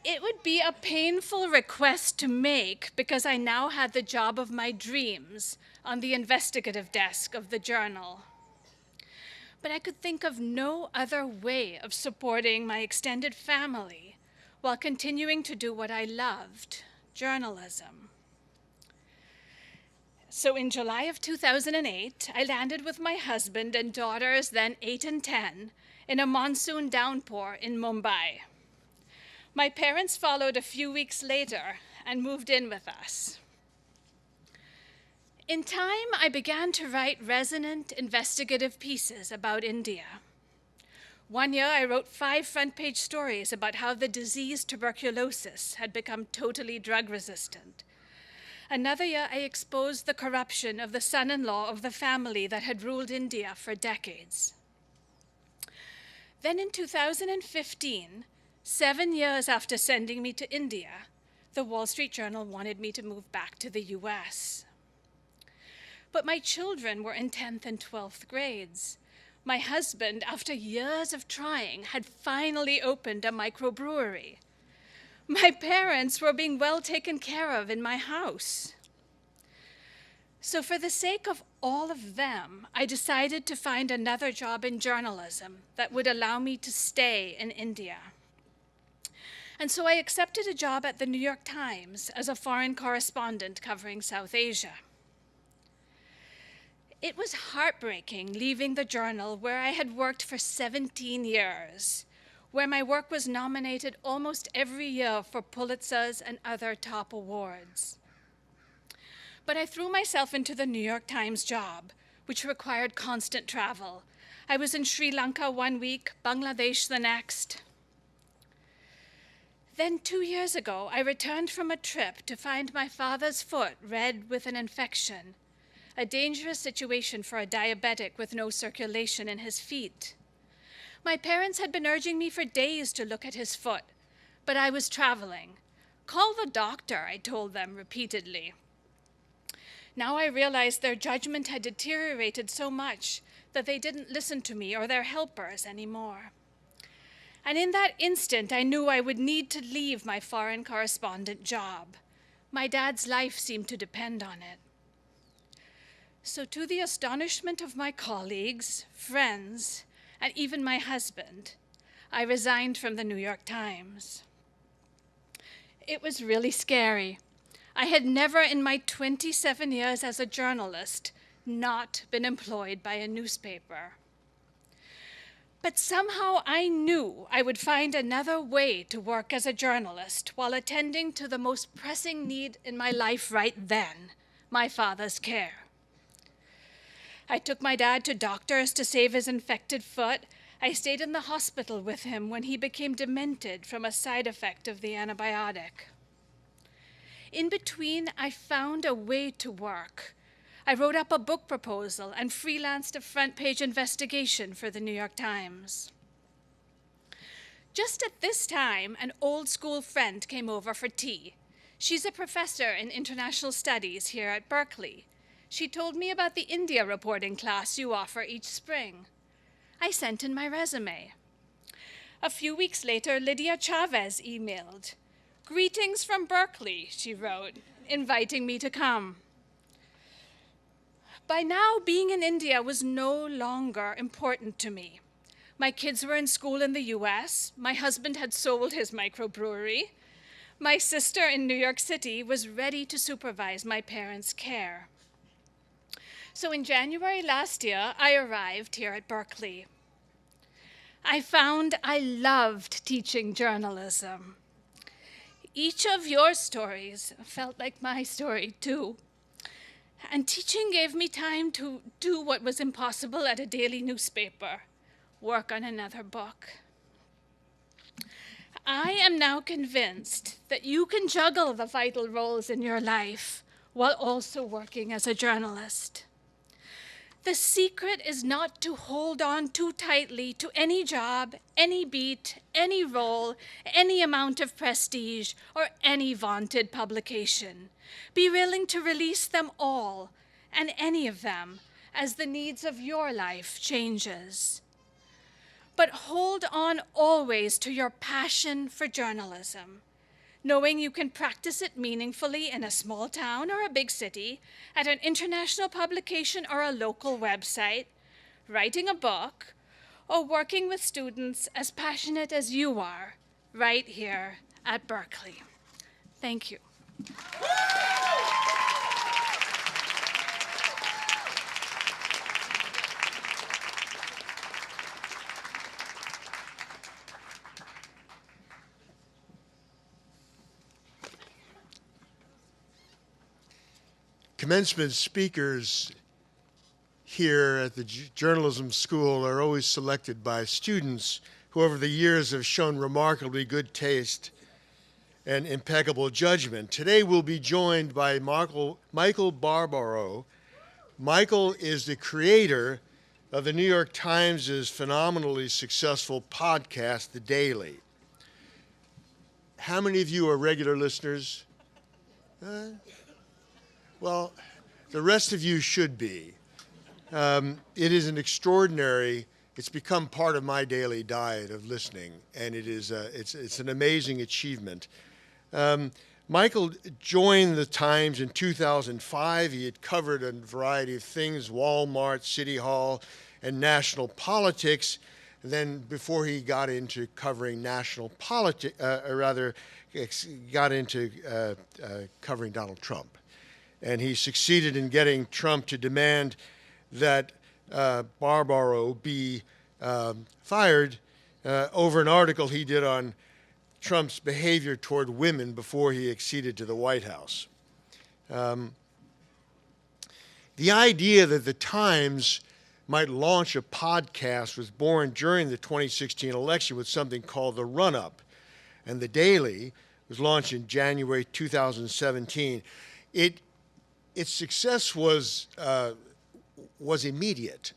It would be a painful request to make because I now had the job of my dreams on the investigative desk of the journal. But I could think of no other way of supporting my extended family while continuing to do what I loved, journalism. So in July of 2008, I landed with my husband and daughters, then 8 and 10, in a monsoon downpour in Mumbai. My parents followed a few weeks later and moved in with us. In time, I began to write resonant investigative pieces about India. One year, I wrote 5 front-page stories about how the disease tuberculosis had become totally drug-resistant. Another year, I exposed the corruption of the son-in-law of the family that had ruled India for decades. Then in 2015, 7 years after sending me to India, the Wall Street Journal wanted me to move back to the US. But my children were in 10th and 12th grades. My husband, after years of trying, had finally opened a microbrewery. My parents were being well taken care of in my house. So for the sake of all of them, I decided to find another job in journalism that would allow me to stay in India. And so I accepted a job at the New York Times as a foreign correspondent covering South Asia. It was heartbreaking leaving the journal where I had worked for 17 years, where my work was nominated almost every year for Pulitzers and other top awards. But I threw myself into the New York Times job, which required constant travel. I was in Sri Lanka one week, Bangladesh the next. Then 2 years ago, I returned from a trip to find my father's foot red with an infection, a dangerous situation for a diabetic with no circulation in his feet. My parents had been urging me for days to look at his foot, but I was traveling. Call the doctor, I told them repeatedly. Now I realized their judgment had deteriorated so much that they didn't listen to me or their helpers anymore. And in that instant, I knew I would need to leave my foreign correspondent job. My dad's life seemed to depend on it. So to the astonishment of my colleagues, friends, and even my husband, I resigned from the New York Times. It was really scary. I had never in my 27 years as a journalist not been employed by a newspaper. But somehow I knew I would find another way to work as a journalist while attending to the most pressing need in my life right then, my father's care. I took my dad to doctors to save his infected foot. I stayed in the hospital with him when he became demented from a side effect of the antibiotic. In between, I found a way to work. I wrote up a book proposal and freelanced a front-page investigation for the New York Times. Just at this time, an old school friend came over for tea. She's a professor in international studies here at Berkeley. She told me about the India reporting class you offer each spring. I sent in my resume. A few weeks later, Lydia Chavez emailed. "Greetings from Berkeley," she wrote, inviting me to come. By now, being in India was no longer important to me. My kids were in school in the US. My husband had sold his microbrewery. My sister in New York City was ready to supervise my parents' care. So in January last year, I arrived here at Berkeley. I found I loved teaching journalism. Each of your stories felt like my story too. And teaching gave me time to do what was impossible at a daily newspaper, work on another book. I am now convinced that you can juggle the vital roles in your life while also working as a journalist. The secret is not to hold on too tightly to any job, any beat, any role, any amount of prestige, or any vaunted publication. Be willing to release them all, and any of them, as the needs of your life changes. But hold on always to your passion for journalism, knowing you can practice it meaningfully in a small town or a big city, at an international publication or a local website, writing a book, or working with students as passionate as you are right here at Berkeley. Thank you. Commencement speakers here at the journalism school are always selected by students who over the years have shown remarkably good taste and impeccable judgment. Today we'll be joined by Michael Barbaro. Michael is the creator of the New York Times' phenomenally successful podcast, The Daily. How many of you are regular listeners? Well, the rest of you should be. It is an extraordinary, it's become part of my daily diet of listening, and it's an amazing achievement. Michael joined the Times in 2005. He had covered a variety of things, Walmart, City Hall, and national politics. And then before he got into covering national politics, got into covering Donald Trump. And he succeeded in getting Trump to demand that Barbaro be fired over an article he did on Trump's behavior toward women before he acceded to the White House. The idea that the Times might launch a podcast was born during the 2016 election with something called the Run-Up, and The Daily was launched in January 2017. Its success was immediate.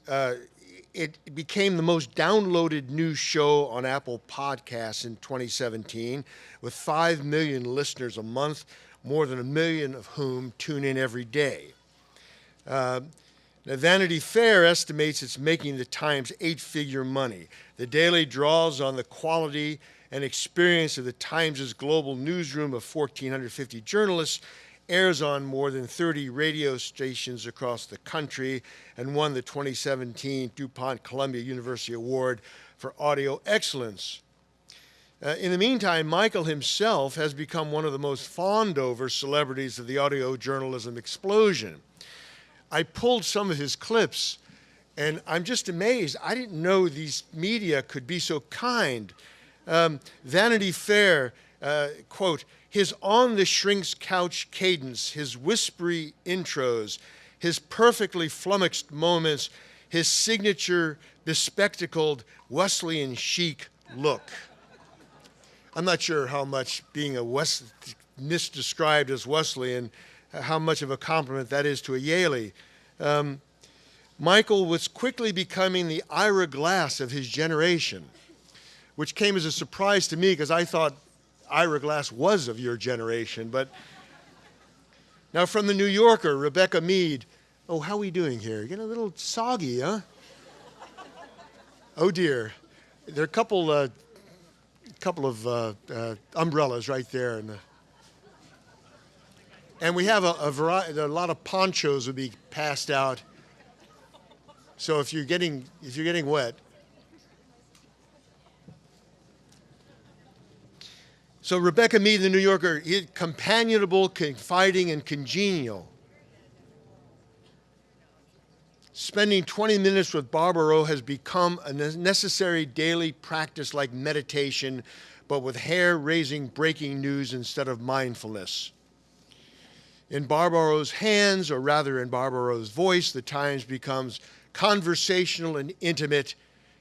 It became the most downloaded news show on Apple Podcasts in 2017, with 5 million listeners a month, more than 1 million of whom tune in every day. Now, Vanity Fair estimates it's making the Times 8-figure money. The Daily draws on the quality and experience of the Times' global newsroom of 1,450 journalists, airs on more than 30 radio stations across the country, and won the 2017 DuPont Columbia University Award for Audio Excellence. In the meantime, Michael himself has become one of the most fawned-over celebrities of the audio journalism explosion. I pulled some of his clips, and I'm just amazed. I didn't know these media could be so kind. Vanity Fair, quote, his on-the-shrink's couch cadence, his whispery intros, his perfectly flummoxed moments, his signature bespectacled Wesleyan chic look. I'm not sure how much being misdescribed as Wesleyan, how much of a compliment that is to a Yalie. Michael was quickly becoming the Ira Glass of his generation, which came as a surprise to me because I thought Ira Glass was of your generation. But now from the New Yorker, Rebecca Mead. Oh, how are we doing here? You're getting a little soggy, huh? Oh dear. There are a couple of umbrellas right there, and we have a variety. A lot of ponchos will be passed out. So if you're getting wet. So Rebecca Mead, the New Yorker, companionable, confiding, and congenial. Spending 20 minutes with Barbaro has become a necessary daily practice like meditation, but with hair-raising breaking news instead of mindfulness. In Barbaro's hands, or rather in Barbaro's voice, the Times becomes conversational and intimate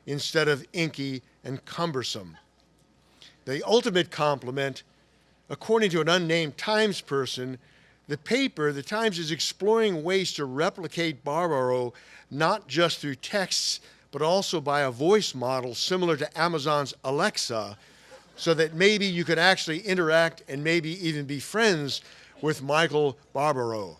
instead of inky and cumbersome. The ultimate compliment, according to an unnamed Times person, the Times is exploring ways to replicate Barbaro not just through texts, but also by a voice model similar to Amazon's Alexa, so that maybe you could actually interact and maybe even be friends with Michael Barbaro.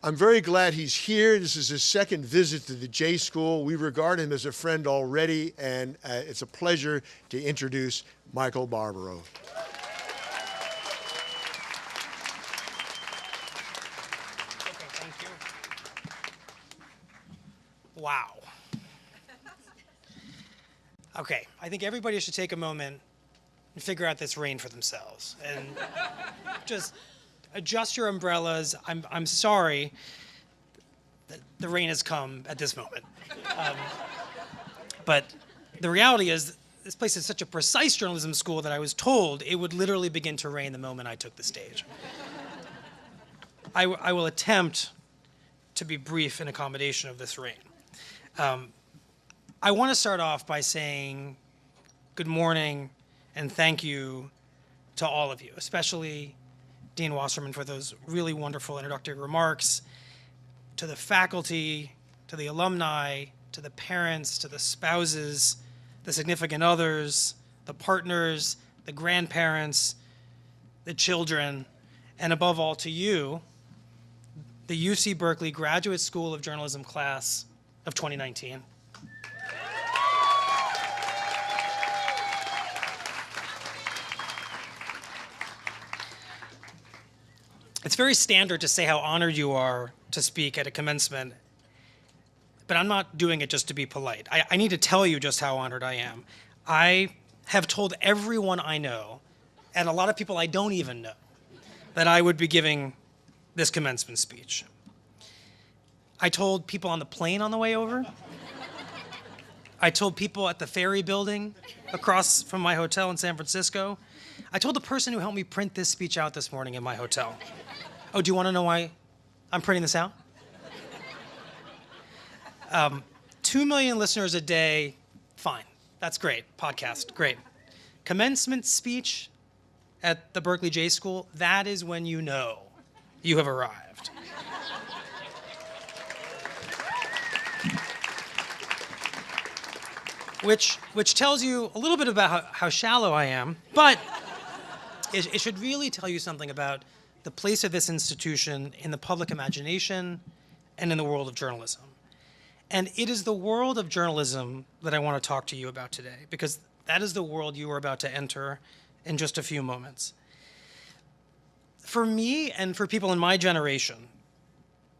I'm very glad he's here. This is his second visit to the J School. We regard him as a friend already, and it's a pleasure to introduce Michael Barbaro. Okay, thank you. Wow. Okay, I think everybody should take a moment and figure out this rain for themselves. And just adjust your umbrellas. I'm sorry that the rain has come at this moment. But the reality is this place is such a precise journalism school that I was told it would literally begin to rain the moment I took the stage. I will attempt to be brief in accommodation of this rain. I want to start off by saying good morning and thank you to all of you, especially Dean Wasserman for those really wonderful introductory remarks, to the faculty, to the alumni, to the parents, to the spouses, the significant others, the partners, the grandparents, the children, and above all to you, the UC Berkeley Graduate School of Journalism class of 2019. It's very standard to say how honored you are to speak at a commencement, but I'm not doing it just to be polite. I need to tell you just how honored I am. I have told everyone I know, and a lot of people I don't even know, that I would be giving this commencement speech. I told people on the plane on the way over. I told people at the ferry building across from my hotel in San Francisco. I told the person who helped me print this speech out this morning in my hotel. Oh, do you want to know why I'm printing this out? 2 million listeners a day, fine. That's great. Podcast, great. Commencement speech at the Berkeley J School, that is when you know you have arrived. Which tells you a little bit about how shallow I am, but it should really tell you something about the place of this institution in the public imagination and in the world of journalism. And it is the world of journalism that I want to talk to you about today, because that is the world you are about to enter in just a few moments. For me and for people in my generation,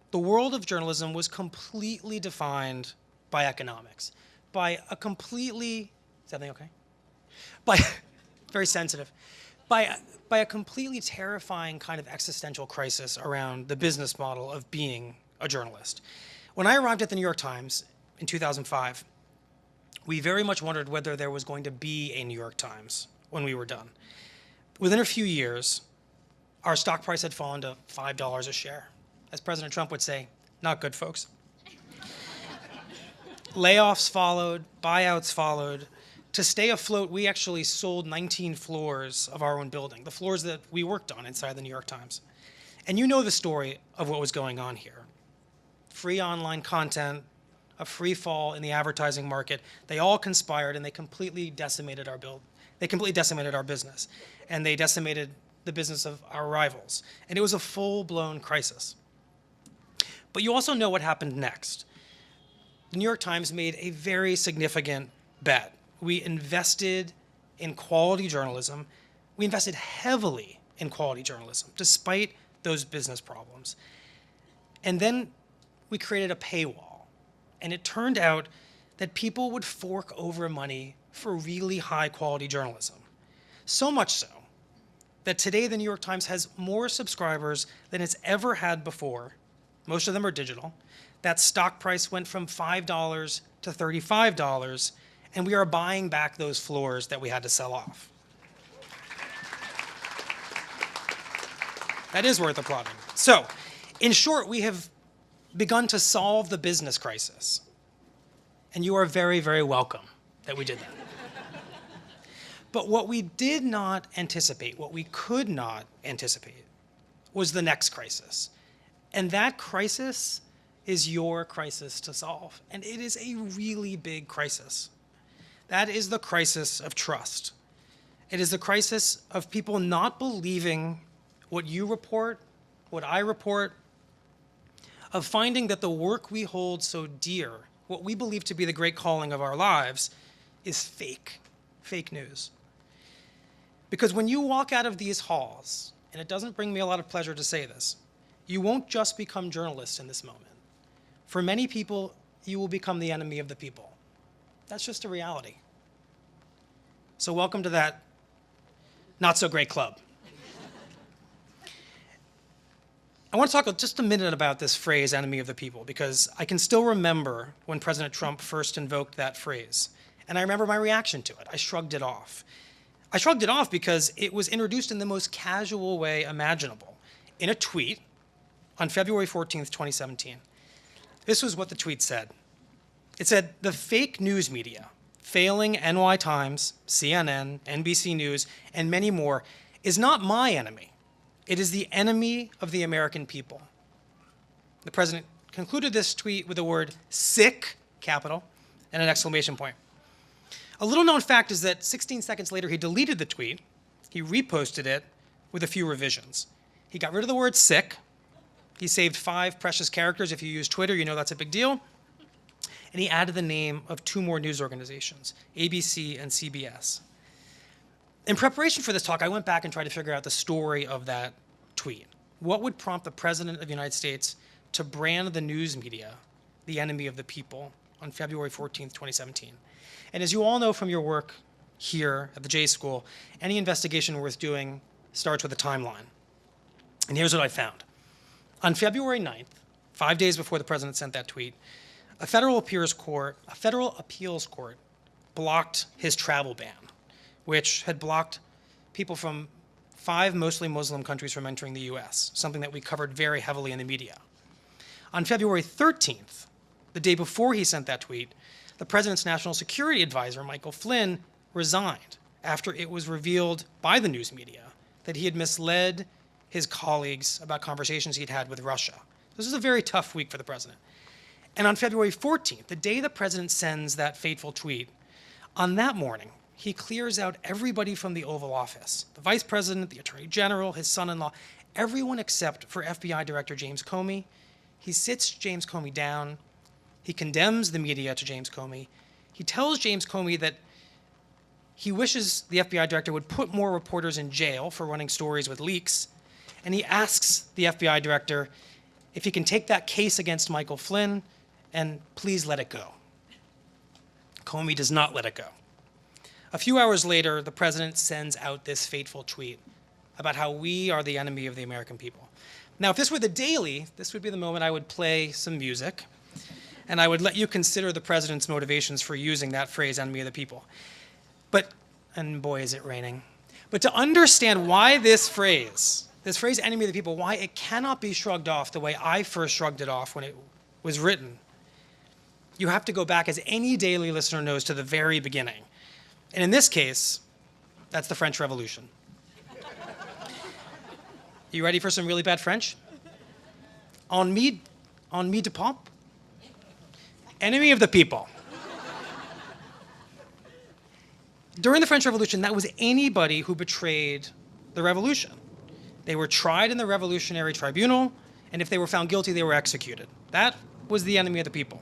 the world of journalism was completely defined by economics, by a completely, is everything okay? By, very sensitive, by a completely terrifying kind of existential crisis around the business model of being a journalist. When I arrived at the New York Times in 2005, we very much wondered whether there was going to be a New York Times when we were done. Within a few years, our stock price had fallen to $5 a share. As President Trump would say, not good, folks. Layoffs followed, buyouts followed. To stay afloat, we actually sold 19 floors of our own building, the floors that we worked on inside the New York Times. And you know the story of what was going on here. Free online content, a free fall in the advertising market, they all conspired and they completely decimated our business. And they decimated the business of our rivals. And it was a full-blown crisis. But you also know what happened next. The New York Times made a very significant bet. We invested in quality journalism. We invested heavily in quality journalism, despite those business problems. And then we created a paywall. And it turned out that people would fork over money for really high quality journalism. So much so that today the New York Times has more subscribers than it's ever had before. Most of them are digital. That stock price went from $5 to $35, and we are buying back those floors that we had to sell off. That is worth applauding. So, in short, we have begun to solve the business crisis. And you are very, very welcome that we did that. But what we did not anticipate, what we could not anticipate, was the next crisis. And that crisis is your crisis to solve. And it is a really big crisis. That is the crisis of trust. It is the crisis of people not believing what you report, what I report, of finding that the work we hold so dear, what we believe to be the great calling of our lives, is fake news. Because when you walk out of these halls, and it doesn't bring me a lot of pleasure to say this, you won't just become journalists in this moment. For many people, you will become the enemy of the people. That's just a reality. So welcome to that not so great club. I want to talk just a minute about this phrase, enemy of the people, because I can still remember when President Trump first invoked that phrase. And I remember my reaction to it. I shrugged it off. I shrugged it off because it was introduced in the most casual way imaginable. In a tweet on February 14th, 2017. This was what the tweet said. It said, "The fake news media, failing NY Times, CNN, NBC News, and many more, is not my enemy. It is the enemy of the American people." The president concluded this tweet with the word sick, capital, and an exclamation point. A little known fact is that 16 seconds later, he deleted the tweet. He reposted it with a few revisions. He got rid of the word sick. He saved 5 precious characters. If you use Twitter, you know that's a big deal. And he added the name of 2 more news organizations, ABC and CBS. In preparation for this talk, I went back and tried to figure out the story of that tweet. What would prompt the President of the United States to brand the news media the enemy of the people on February 14th, 2017? And as you all know from your work here at the J School, any investigation worth doing starts with a timeline. And here's what I found. On February 9th, 5 days before the president sent that tweet, a federal appeals court blocked his travel ban, which had blocked people from 5 mostly Muslim countries from entering the US, something that we covered very heavily in the media. On February 13th, the day before he sent that tweet, the president's national security advisor, Michael Flynn, resigned after it was revealed by the news media that he had misled his colleagues about conversations he'd had with Russia. This was a very tough week for the president. And on February 14th, the day the president sends that fateful tweet, on that morning, he clears out everybody from the Oval Office, the vice president, the attorney general, his son-in-law, everyone except for FBI Director James Comey. He sits James Comey down. He condemns the media to James Comey. He tells James Comey that he wishes the FBI director would put more reporters in jail for running stories with leaks. And he asks the FBI director if he can take that case against Michael Flynn and please let it go. Comey does not let it go. A few hours later, the president sends out this fateful tweet about how we are the enemy of the American people. Now, if this were the Daily, this would be the moment I would play some music, and I would let you consider the president's motivations for using that phrase, enemy of the people. But, and boy, is it raining. But to understand why this phrase, enemy of the people, why it cannot be shrugged off the way I first shrugged it off when it was written, you have to go back, as any Daily listener knows, to the very beginning. And in this case, that's the French Revolution. You ready for some really bad French? En mi de pompe? Enemy of the people. During the French Revolution, that was anybody who betrayed the revolution. They were tried in the Revolutionary Tribunal, and if they were found guilty, they were executed. That was the enemy of the people.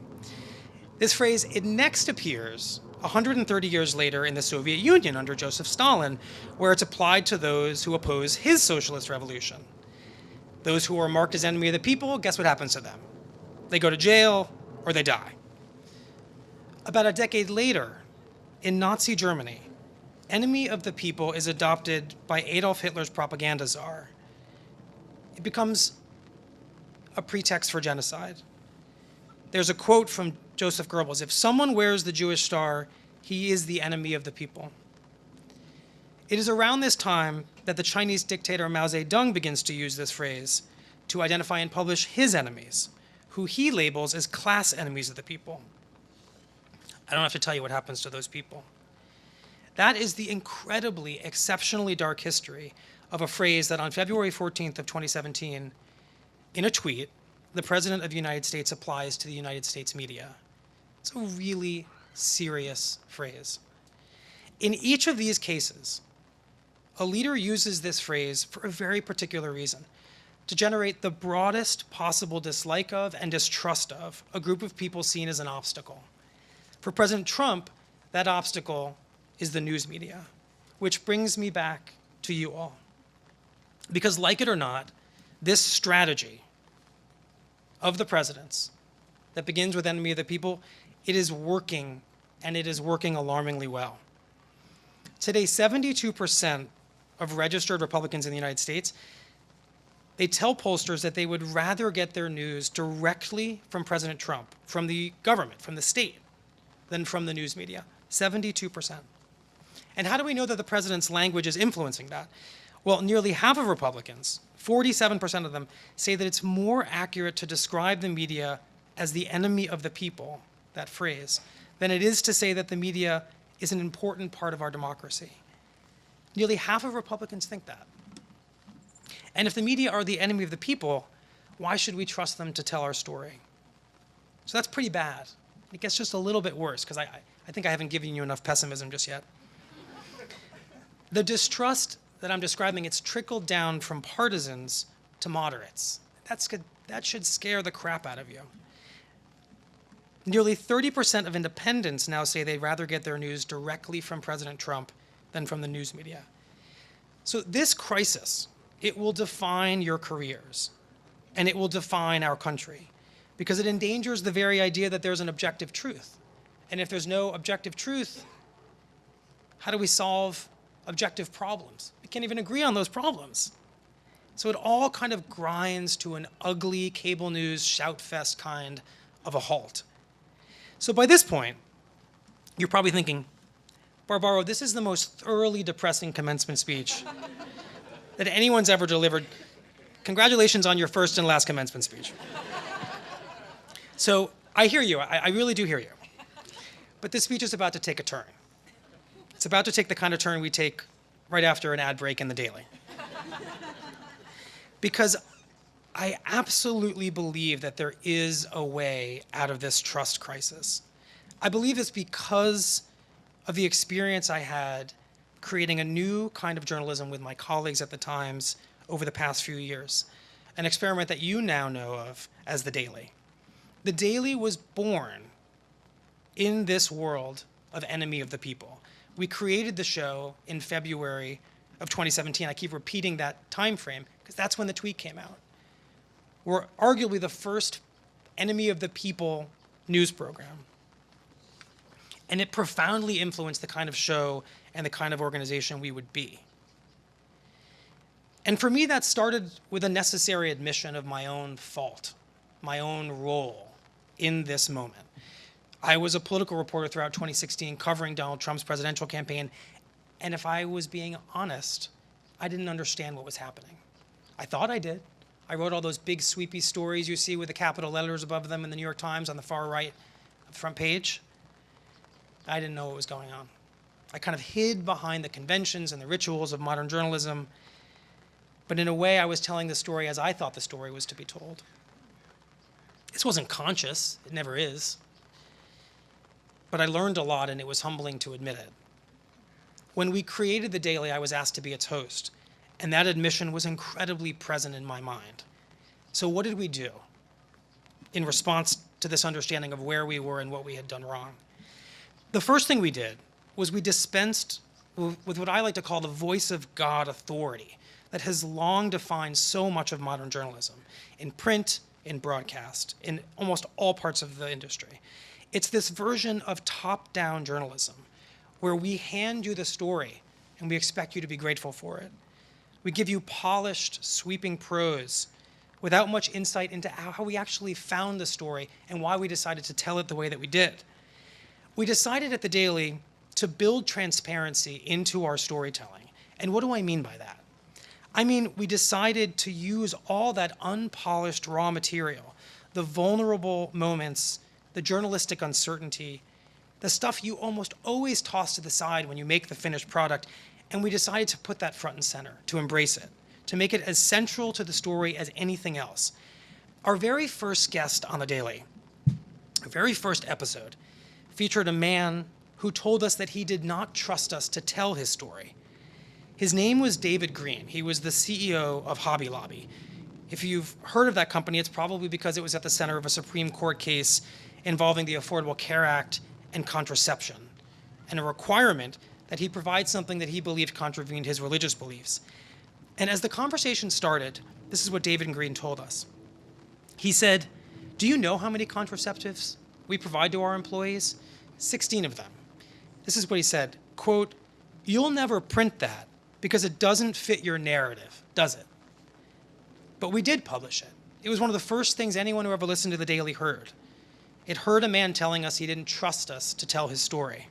This phrase, it next appears 130 years later in the Soviet Union under Joseph Stalin, where it's applied to those who oppose his socialist revolution. Those who are marked as enemy of the people, guess what happens to them? They go to jail or they die. About a decade later, in Nazi Germany, enemy of the people is adopted by Adolf Hitler's propaganda czar. It becomes a pretext for genocide. There's a quote from Joseph Goebbels: "If someone wears the Jewish star, he is the enemy of the people." It is around this time that the Chinese dictator Mao Zedong begins to use this phrase to identify and publish his enemies, who he labels as class enemies of the people. I don't have to tell you what happens to those people. That is the incredibly, exceptionally dark history of a phrase that on February 14th of 2017, in a tweet, the President of the United States applies to the United States media. It's a really serious phrase. In each of these cases, a leader uses this phrase for a very particular reason, to generate the broadest possible dislike of and distrust of a group of people seen as an obstacle. For President Trump, that obstacle is the news media, which brings me back to you all. Because like it or not, this strategy of the president's that begins with enemy of the people, it is working, and it is working alarmingly well. Today, 72% of registered Republicans in the United States, they tell pollsters that they would rather get their news directly from President Trump, from the government, from the state, than from the news media. 72%. And how do we know that the president's language is influencing that? Well, nearly half of Republicans, 47% of them, say that it's more accurate to describe the media as the enemy of the people, that phrase, than it is to say that the media is an important part of our democracy. Nearly half of Republicans think that. And if the media are the enemy of the people, why should we trust them to tell our story? So that's pretty bad. It gets just a little bit worse, because I think I haven't given you enough pessimism just yet. The distrust that I'm describing, it's trickled down from partisans to moderates. That should scare the crap out of you. Nearly 30% of independents now say they'd rather get their news directly from President Trump than from the news media. So this crisis, it will define your careers, and it will define our country, because it endangers the very idea that there's an objective truth. And if there's no objective truth, how do we solve objective problems? We can't even agree on those problems. So it all kind of grinds to an ugly cable news shout fest kind of a halt. So by this point, you're probably thinking, Barbaro, this is the most thoroughly depressing commencement speech that anyone's ever delivered. Congratulations on your first and last commencement speech. So I hear you, I really do hear you. But this speech is about to take a turn. It's about to take the kind of turn we take right after an ad break in the Daily. Because I absolutely believe that there is a way out of this trust crisis. I believe it's because of the experience I had creating a new kind of journalism with my colleagues at the Times over the past few years, an experiment that you now know of as The Daily. The Daily was born in this world of enemy of the people. We created the show in February of 2017. I keep repeating that time frame because that's when the tweet came out. We're arguably the first enemy of the people news program. And it profoundly influenced the kind of show and the kind of organization we would be. And for me, that started with a necessary admission of my own fault, my own role in this moment. I was a political reporter throughout 2016 covering Donald Trump's presidential campaign, and if I was being honest, I didn't understand what was happening. I thought I did. I wrote all those big sweepy stories you see with the capital letters above them in the New York Times on the far right of the front page. I didn't know what was going on. I kind of hid behind the conventions and the rituals of modern journalism, but in a way I was telling the story as I thought the story was to be told. This wasn't conscious, it never is. But I learned a lot, and it was humbling to admit it. When we created The Daily, I was asked to be its host, and that admission was incredibly present in my mind. So what did we do in response to this understanding of where we were and what we had done wrong? The first thing we did was we dispensed with what I like to call the voice of God authority that has long defined so much of modern journalism, in print, in broadcast, in almost all parts of the industry. It's this version of top-down journalism where we hand you the story and we expect you to be grateful for it. We give you polished, sweeping prose without much insight into how we actually found the story and why we decided to tell it the way that we did. We decided at The Daily to build transparency into our storytelling. And what do I mean by that? I mean, we decided to use all that unpolished raw material, the vulnerable moments, the journalistic uncertainty, the stuff you almost always toss to the side when you make the finished product, and we decided to put that front and center, to embrace it, to make it as central to the story as anything else. Our very first guest on The Daily, our very first episode, featured a man who told us that he did not trust us to tell his story. His name was David Green. He was the CEO of Hobby Lobby. If you've heard of that company, it's probably because it was at the center of a Supreme Court case involving the Affordable Care Act and contraception, and a requirement that he provide something that he believed contravened his religious beliefs. And as the conversation started, this is what David Green told us. He said, "Do you know how many contraceptives we provide to our employees? 16 of them." This is what he said, quote, "You'll never print that because it doesn't fit your narrative, does it?" But we did publish it. It was one of the first things anyone who ever listened to The Daily heard. It heard a man telling us he didn't trust us to tell his story.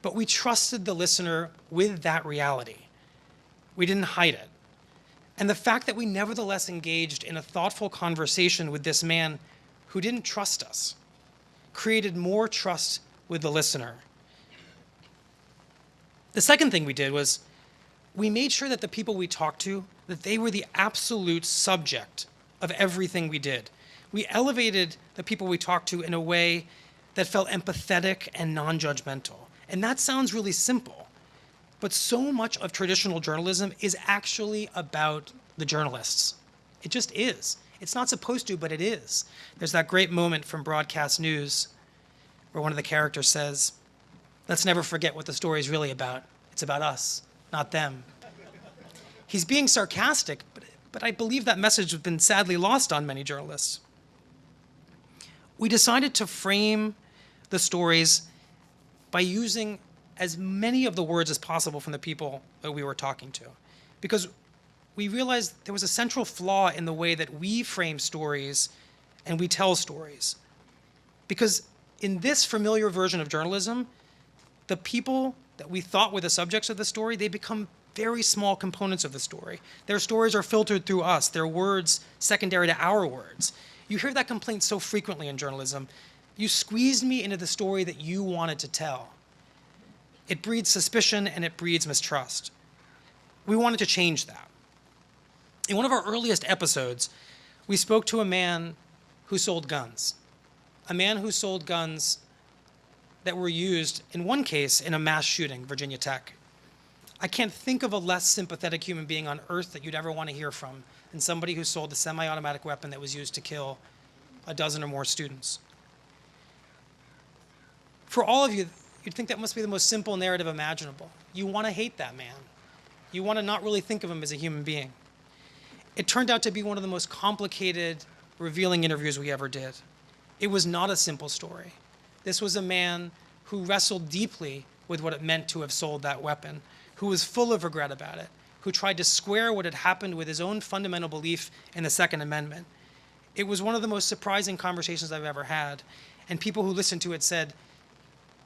But we trusted the listener with that reality. We didn't hide it. And the fact that we nevertheless engaged in a thoughtful conversation with this man who didn't trust us created more trust with the listener. The second thing we did was we made sure that the people we talked to, that they were the absolute subject of everything we did. We elevated the people we talked to in a way that felt empathetic and non-judgmental. And that sounds really simple, but so much of traditional journalism is actually about the journalists. It just is. It's not supposed to, but it is. There's that great moment from Broadcast News where one of the characters says, "Let's never forget what the story is really about. It's about us, not them." He's being sarcastic, but I believe that message has been sadly lost on many journalists. We decided to frame the stories by using as many of the words as possible from the people that we were talking to, because we realized there was a central flaw in the way that we frame stories and we tell stories. Because in this familiar version of journalism, the people that we thought were the subjects of the story, they become very small components of the story. Their stories are filtered through us, their words secondary to our words. You hear that complaint so frequently in journalism. You squeezed me into the story that you wanted to tell. It breeds suspicion and it breeds mistrust. We wanted to change that. In one of our earliest episodes, we spoke to a man who sold guns. A man who sold guns that were used, in one case, in a mass shooting, Virginia Tech. I can't think of a less sympathetic human being on earth that you'd ever want to hear from than somebody who sold a semi-automatic weapon that was used to kill a dozen or more students. For all of you, you'd think that must be the most simple narrative imaginable. You want to hate that man. You want to not really think of him as a human being. It turned out to be one of the most complicated, revealing interviews we ever did. It was not a simple story. This was a man who wrestled deeply with what it meant to have sold that weapon, who was full of regret about it, who tried to square what had happened with his own fundamental belief in the Second Amendment. It was one of the most surprising conversations I've ever had, and people who listened to it said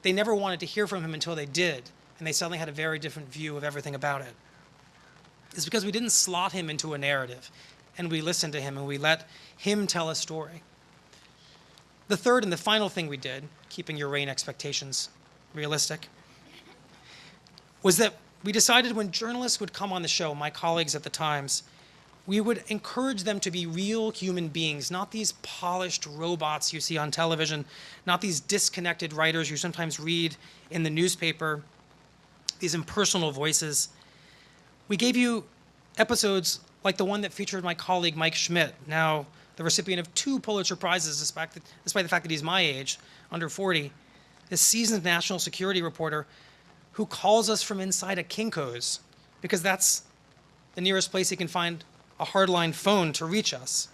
they never wanted to hear from him until they did, and they suddenly had a very different view of everything about it. It's because we didn't slot him into a narrative, and we listened to him, and we let him tell a story. The third and the final thing we did, keeping your RAIN expectations realistic, was that we decided when journalists would come on the show, my colleagues at the Times, we would encourage them to be real human beings, not these polished robots you see on television, not these disconnected writers you sometimes read in the newspaper, these impersonal voices. We gave you episodes like the one that featured my colleague Mike Schmidt, now the recipient of 2 Pulitzer Prizes despite the fact that he's my age, under 40, this seasoned national security reporter who calls us from inside a Kinko's because that's the nearest place he can find a hardline phone to reach us.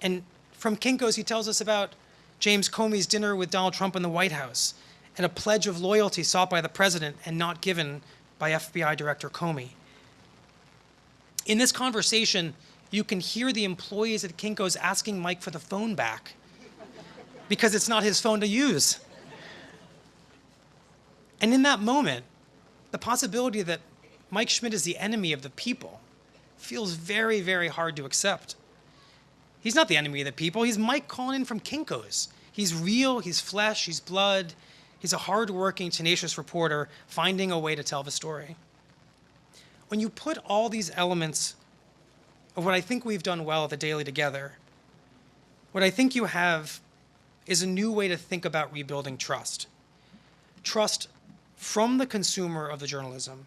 And from Kinko's, he tells us about James Comey's dinner with Donald Trump in the White House and a pledge of loyalty sought by the president and not given by FBI Director Comey. In this conversation, you can hear the employees at Kinko's asking Mike for the phone back because it's not his phone to use. And in that moment, the possibility that Mike Schmidt is the enemy of the people feels very, very hard to accept. He's not the enemy of the people. He's Mike calling in from Kinko's. He's real, he's flesh, he's blood. He's a hardworking, tenacious reporter finding a way to tell the story. When you put all these elements of what I think we've done well at the Daily together, what I think you have is a new way to think about rebuilding trust. Trust from the consumer of the journalism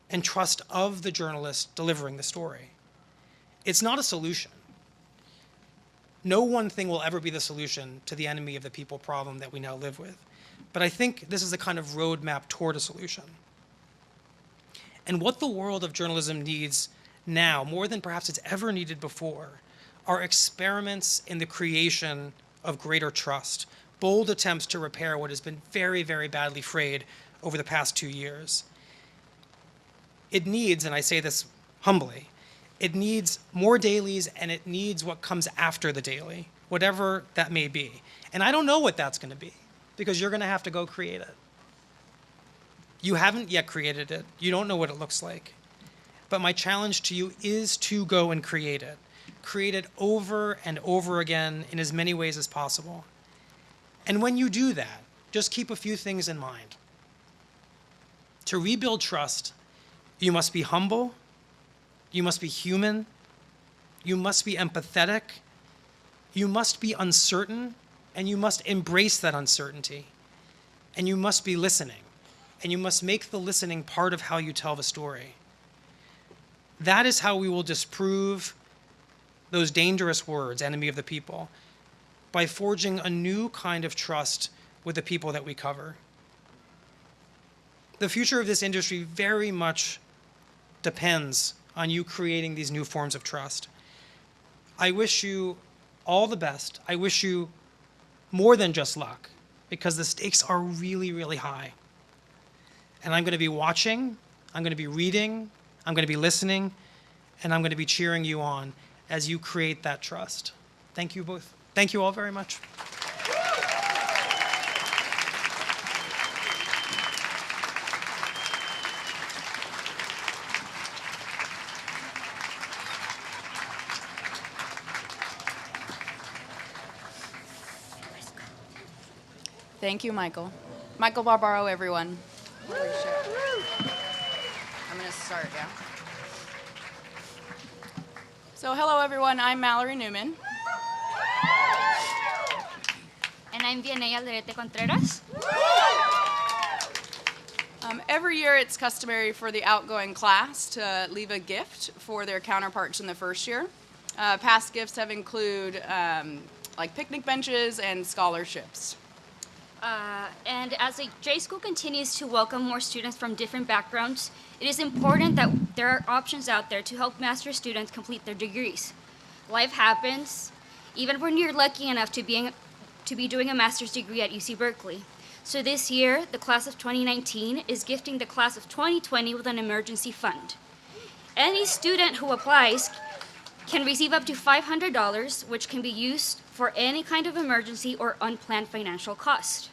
and trust of the journalist delivering the story. It's not a solution. No one thing will ever be the solution to the enemy of the people problem that we now live with. But I think this is a kind of roadmap toward a solution. And what the world of journalism needs now, more than perhaps it's ever needed before, are experiments in the creation of greater trust, bold attempts to repair what has been very, very badly frayed over the past 2 years. It needs, and I say this humbly, it needs more dailies, and it needs what comes after the daily, whatever that may be. And I don't know what that's going to be, because you're going to have to go create it. You haven't yet created it. You don't know what it looks like. But my challenge to you is to go and create it. Create it over and over again in as many ways as possible. And when you do that, just keep a few things in mind. To rebuild trust, you must be humble, you must be human, you must be empathetic, you must be uncertain, and you must embrace that uncertainty. And you must be listening, and you must make the listening part of how you tell the story. That is how we will disprove those dangerous words, enemy of the people, by forging a new kind of trust with the people that we cover. The future of this industry very much depends on you creating these new forms of trust. I wish you all the best. I wish you more than just luck, because the stakes are really, really high. And I'm going to be watching, I'm going to be reading, I'm going to be listening, and I'm going to be cheering you on as you create that trust. Thank you both. Thank you all very much. Thank you, Michael. Michael Barbaro, everyone. I'm going to start, yeah. So, hello, everyone. I'm Mallory Newman. And I'm Vianey Alderete Contreras. Every year, it's customary for the outgoing class to leave a gift for their counterparts in the first year. Past gifts have included like picnic benches and scholarships. And as the J School continues to welcome more students from different backgrounds, it is important that there are options out there to help master's students complete their degrees. Life happens, even when you're lucky enough to be doing a master's degree at UC Berkeley. So this year, the class of 2019 is gifting the class of 2020 with an emergency fund. Any student who applies can receive up to $500, which can be used for any kind of emergency or unplanned financial cost.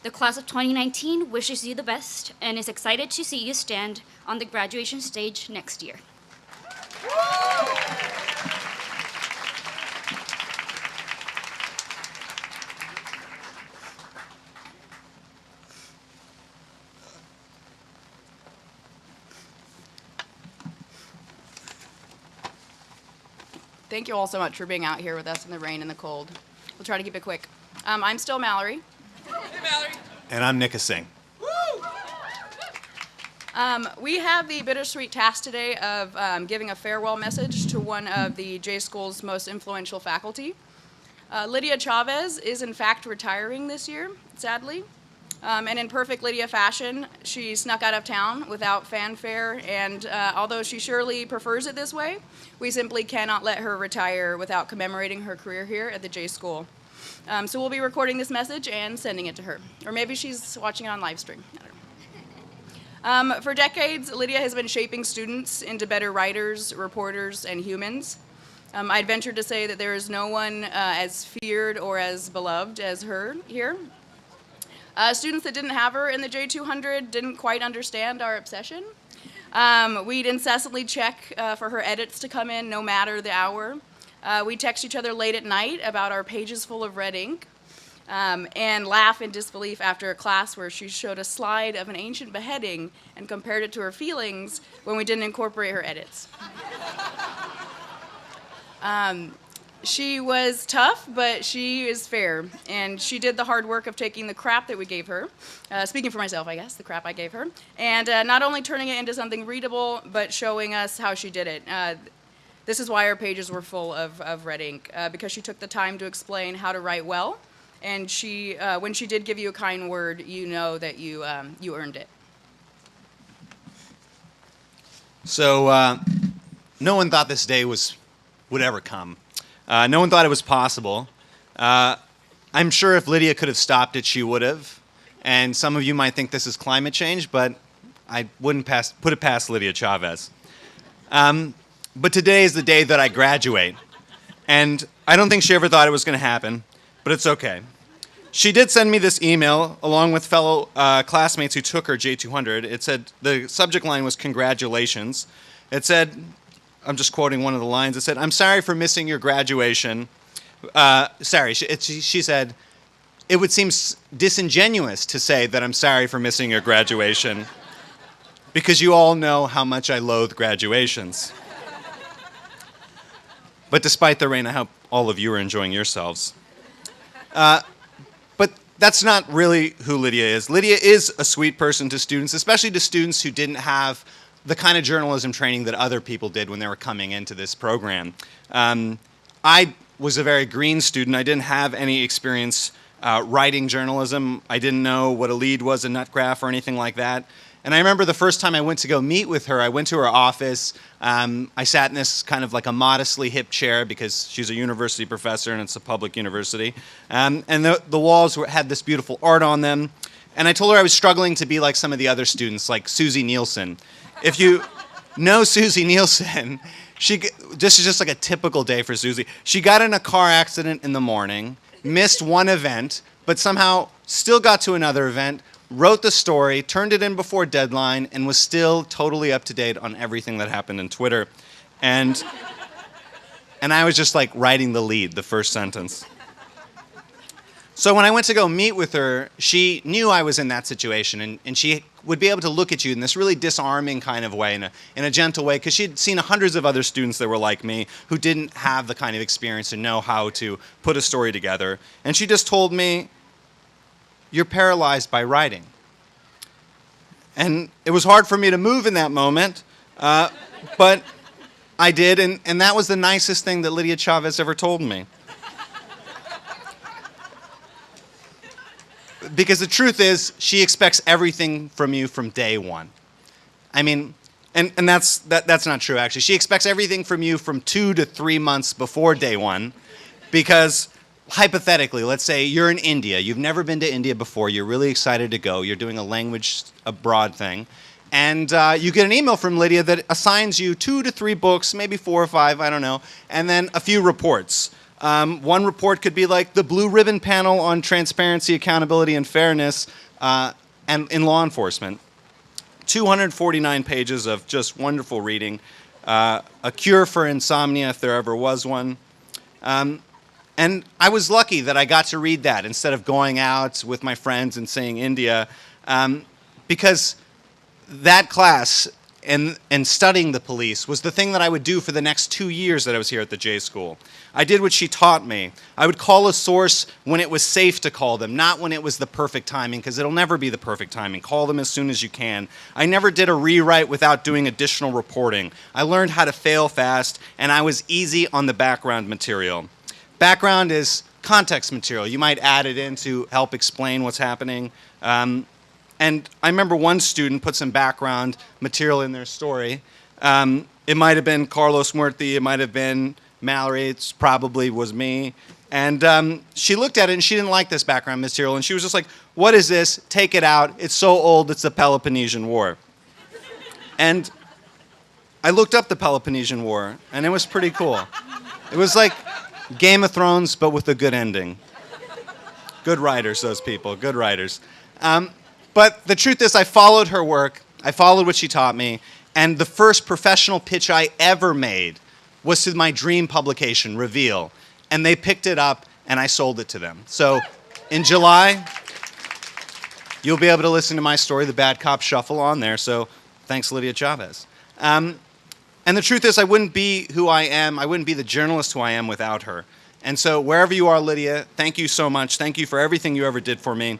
The class of 2019 wishes you the best and is excited to see you stand on the graduation stage next year. Thank you all so much for being out here with us in the rain and the cold. We'll try to keep it quick. I'm still Mallory. Hey, Mallory. And I'm Nika Singh. We have the bittersweet task today of giving a farewell message to one of the J School's most influential faculty. Lydia Chavez is in fact retiring this year, sadly. And in perfect Lydia fashion, she snuck out of town without fanfare, and although she surely prefers it this way, we simply cannot let her retire without commemorating her career here at the J School. So we'll be recording this message and sending it to her. Or maybe she's watching it on live stream. I don't know. For decades, Lydia has been shaping students into better writers, reporters, and humans. I'd venture to say that there is no one as feared or as beloved as her here. Students that didn't have her in the J200 didn't quite understand our obsession. We'd incessantly check for her edits to come in no matter the hour. We'd text each other late at night about our pages full of red ink, and laugh in disbelief after a class where she showed a slide of an ancient beheading and compared it to her feelings when we didn't incorporate her edits. She was tough, but she is fair, and she did the hard work of taking the crap that we gave her, speaking for myself, I guess, the crap I gave her, and not only turning it into something readable, but showing us how she did it. This is why our pages were full of red ink, because she took the time to explain how to write well. And she, when she did give you a kind word, you know that you earned it. So no one thought this day would ever come. No one thought it was possible. I'm sure if Lydia could have stopped it, she would have. And some of you might think this is climate change, but I wouldn't put it past Lydia Chavez. But today is the day that I graduate. And I don't think she ever thought it was going to happen, but it's okay. She did send me this email along with fellow classmates who took her J200. It said, the subject line was congratulations. It said, I'm just quoting one of the lines, it said, "I'm sorry for missing your graduation." She said, "It would seem disingenuous to say that I'm sorry for missing your graduation because you all know how much I loathe graduations." But despite the rain, I hope all of you are enjoying yourselves. But that's not really who Lydia is. Lydia is a sweet person to students, especially to students who didn't have the kind of journalism training that other people did when they were coming into this program. I was a very green student. I didn't have any experience writing journalism. I didn't know what a lead was, a nut graph, or anything like that. And I remember the first time I went to go meet with her, I went to her office. I sat in this kind of like a modestly hip chair because she's a university professor and it's a public university. And the walls had this beautiful art on them. And I told her I was struggling to be like some of the other students, like Susie Nielsen. If you know Susie Nielsen, this is just like a typical day for Susie. She got in a car accident in the morning, missed one event, but somehow still got to another event, wrote the story, turned it in before deadline, and was still totally up to date on everything that happened in Twitter. And I was just like writing the lead, the first sentence. So when I went to go meet with her, she knew I was in that situation, and she would be able to look at you in this really disarming kind of way, in a gentle way, because she'd seen hundreds of other students that were like me who didn't have the kind of experience and know how to put a story together. And she just told me, "You're paralyzed by writing." And it was hard for me to move in that moment, but I did, and that was the nicest thing that Lydia Chavez ever told me. Because the truth is, she expects everything from you from day one. I mean, and that's not true, actually. She expects everything from you from 2 to 3 months before day one, because hypothetically, let's say you're in India. You've never been to India before. You're really excited to go. You're doing a language abroad thing. And you get an email from Lydia that assigns you 2 to 3 books, maybe 4 or 5, I don't know, and then a few reports. One report could be like the Blue Ribbon Panel on Transparency, Accountability, and Fairness and in Law Enforcement. 249 pages of just wonderful reading. A cure for insomnia, if there ever was one. And I was lucky that I got to read that instead of going out with my friends and saying India, because that class and studying the police was the thing that I would do for the next 2 years that I was here at the J School. I did what she taught me. I would call a source when it was safe to call them, not when it was the perfect timing, because it'll never be the perfect timing. Call them as soon as you can. I never did a rewrite without doing additional reporting. I learned how to fail fast, and I was easy on the background material. Background is context material. You might add it in to help explain what's happening. And I remember one student put some background material in their story. It might have been Carlos Muerti, it might have been Mallory, it probably was me. And she looked at it and she didn't like this background material. And she was just like, "What is this? Take it out. It's so old, it's the Peloponnesian War." And I looked up the Peloponnesian War, and it was pretty cool. It was like Game of Thrones, but with a good ending. Good writers, those people, good writers. But the truth is, I followed her work, I followed what she taught me, and the first professional pitch I ever made was to my dream publication, Reveal. And they picked it up, and I sold it to them. So in July, you'll be able to listen to my story, The Bad Cop Shuffle, on there. So thanks, Lydia Chavez. And the truth is, I wouldn't be who I am, I wouldn't be the journalist who I am without her. And so wherever you are, Lydia, thank you so much. Thank you for everything you ever did for me.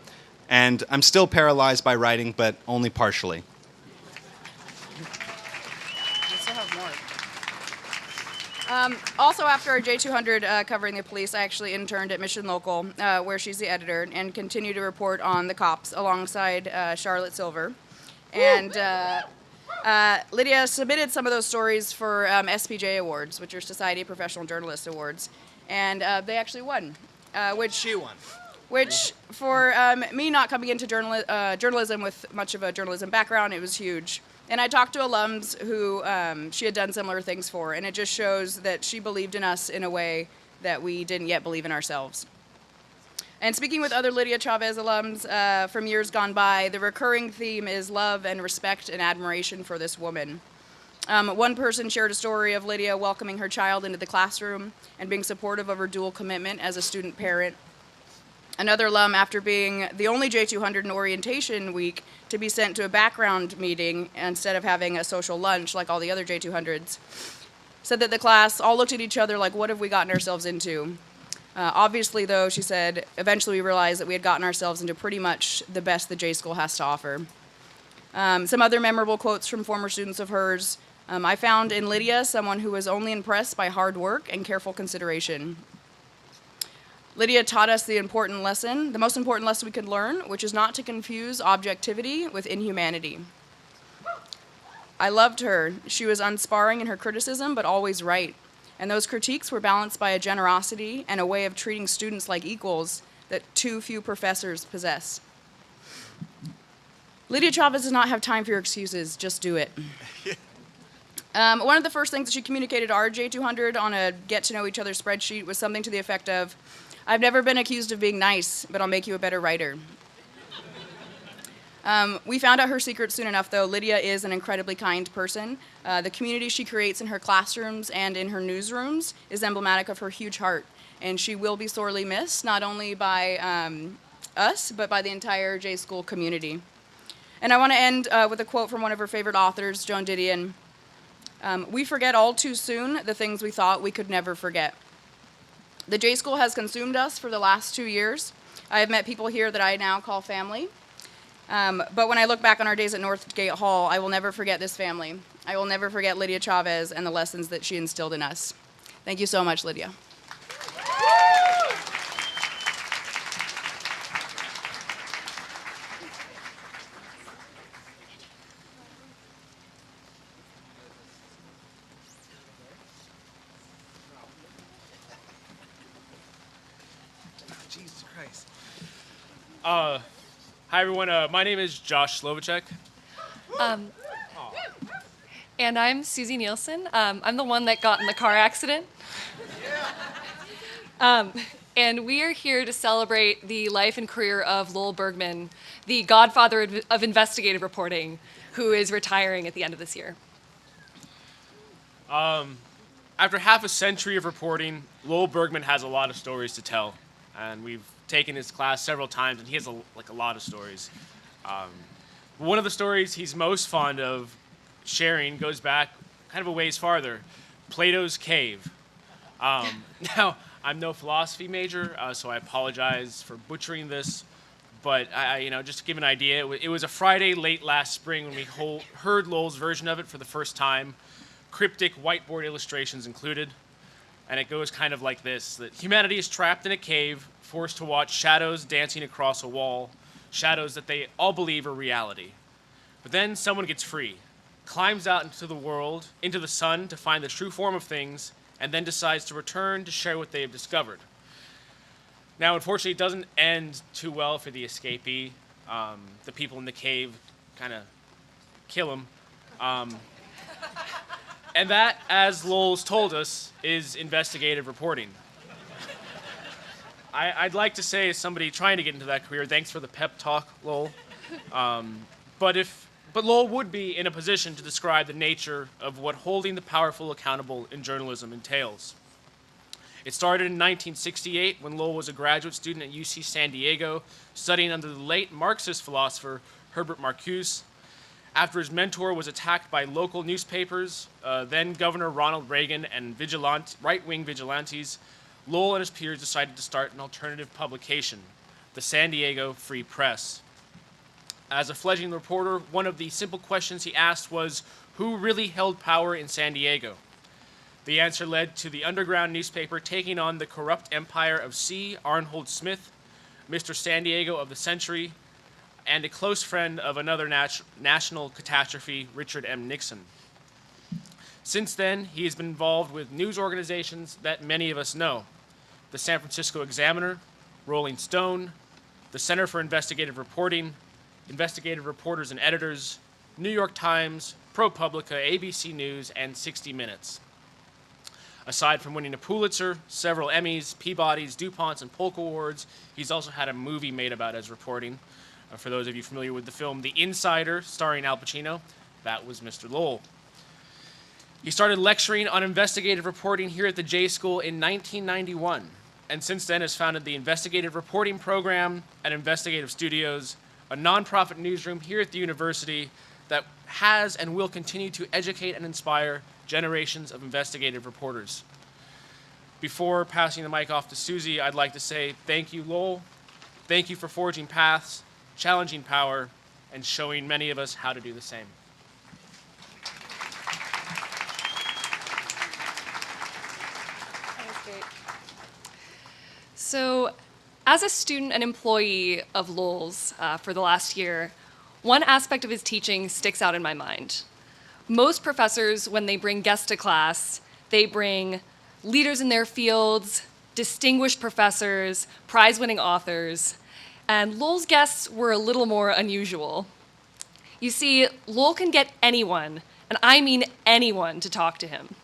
And I'm still paralyzed by writing, but only partially. We still have more. Also, after our J200 covering the police, I actually interned at Mission Local, where she's the editor, and continue to report on the cops alongside Charlotte Silver. And Lydia submitted some of those stories for SPJ Awards, which are Society of Professional Journalists Awards, and they actually won. She won. Which, for me not coming into journalism with much of a journalism background, it was huge. And I talked to alums who she had done similar things for, and it just shows that she believed in us in a way that we didn't yet believe in ourselves. And speaking with other Lydia Chavez alums from years gone by, the recurring theme is love and respect and admiration for this woman. One person shared a story of Lydia welcoming her child into the classroom and being supportive of her dual commitment as a student parent. Another alum, after being the only J200 in orientation week to be sent to a background meeting instead of having a social lunch like all the other J200s, said that the class all looked at each other like, what have we gotten ourselves into? Obviously, though, she said, eventually we realized that we had gotten ourselves into pretty much the best the J School has to offer. Some other memorable quotes from former students of hers. I found in Lydia someone who was only impressed by hard work and careful consideration. Lydia taught us the most important lesson we could learn, which is not to confuse objectivity with inhumanity. I loved her. She was unsparing in her criticism, but always right. And those critiques were balanced by a generosity and a way of treating students like equals that too few professors possess. Lydia Chavez does not have time for your excuses, just do it. One of the first things that she communicated to our J200 on a get-to-know-each-other spreadsheet was something to the effect of, I've never been accused of being nice, but I'll make you a better writer. We found out her secret soon enough, though. Lydia is an incredibly kind person. The community she creates in her classrooms and in her newsrooms is emblematic of her huge heart, and she will be sorely missed, not only by us, but by the entire J School community. And I want to end with a quote from one of her favorite authors, Joan Didion. We forget all too soon the things we thought we could never forget. The J School has consumed us for the last 2 years. I have met people here that I now call family. But when I look back on our days at Northgate Hall, I will never forget this family. I will never forget Lydia Chavez and the lessons that she instilled in us. Thank you so much, Lydia. Jesus Christ. Hi everyone, my name is Josh Slovacek. And I'm Susie Nielsen. I'm the one that got in the car accident. And we are here to celebrate the life and career of Lowell Bergman, the godfather of investigative reporting, who is retiring at the end of this year. After half a century of reporting, Lowell Bergman has a lot of stories to tell, and we've taken his class several times, and he has a lot of stories. One of the stories he's most fond of sharing goes back kind of a ways farther, Plato's Cave. Now, I'm no philosophy major, so I apologize for butchering this, but just to give an idea, it was a Friday late last spring when we heard Lowell's version of it for the first time, cryptic whiteboard illustrations included, and it goes kind of like this, that humanity is trapped in a cave, forced to watch shadows dancing across a wall, shadows that they all believe are reality. But then someone gets free, climbs out into the world, into the sun to find the true form of things, and then decides to return to share what they have discovered. Now, unfortunately, it doesn't end too well for the escapee. The people in the cave kind of kill him. And that, as Lowell's told us, is investigative reporting. I'd like to say, as somebody trying to get into that career, thanks for the pep talk, Lowell. But Lowell would be in a position to describe the nature of what holding the powerful accountable in journalism entails. It started in 1968 when Lowell was a graduate student at UC San Diego, studying under the late Marxist philosopher Herbert Marcuse. After his mentor was attacked by local newspapers, then Governor Ronald Reagan and right-wing vigilantes, Lowell and his peers decided to start an alternative publication, the San Diego Free Press. As a fledgling reporter, one of the simple questions he asked was, who really held power in San Diego? The answer led to the underground newspaper taking on the corrupt empire of C. Arnold Smith, Mr. San Diego of the century, and a close friend of another national catastrophe, Richard M. Nixon. Since then, he has been involved with news organizations that many of us know: the San Francisco Examiner, Rolling Stone, the Center for Investigative Reporting, Investigative Reporters and Editors, New York Times, ProPublica, ABC News, and 60 Minutes. Aside from winning a Pulitzer, several Emmys, Peabodys, DuPonts, and Polk Awards, he's also had a movie made about his reporting. For those of you familiar with the film The Insider, starring Al Pacino, that was Mr. Lowell. He started lecturing on investigative reporting here at the J School in 1991, and since then has founded the Investigative Reporting Program at Investigative Studios, a nonprofit newsroom here at the university that has and will continue to educate and inspire generations of investigative reporters. Before passing the mic off to Susie, I'd like to say thank you, Lowell. Thank you for forging paths, challenging power, and showing many of us how to do the same. So, as a student and employee of Lowell's for the last year, one aspect of his teaching sticks out in my mind. Most professors, when they bring guests to class, they bring leaders in their fields, distinguished professors, prize-winning authors, and Lowell's guests were a little more unusual. You see, Lowell can get anyone, and I mean anyone, to talk to him.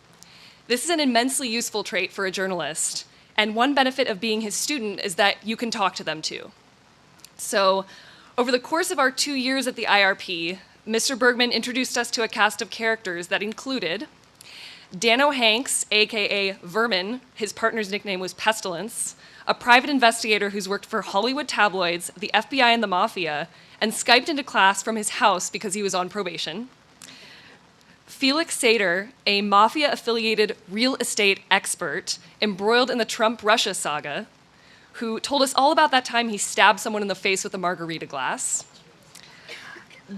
This is an immensely useful trait for a journalist, and one benefit of being his student is that you can talk to them too. So, over the course of our 2 years at the IRP, Mr. Bergman introduced us to a cast of characters that included Dano Hanks, aka Vermin, his partner's nickname was Pestilence, a private investigator who's worked for Hollywood tabloids, the FBI, and the Mafia, and Skyped into class from his house because he was on probation. Felix Sater, a Mafia-affiliated real estate expert embroiled in the Trump-Russia saga, who told us all about that time he stabbed someone in the face with a margarita glass.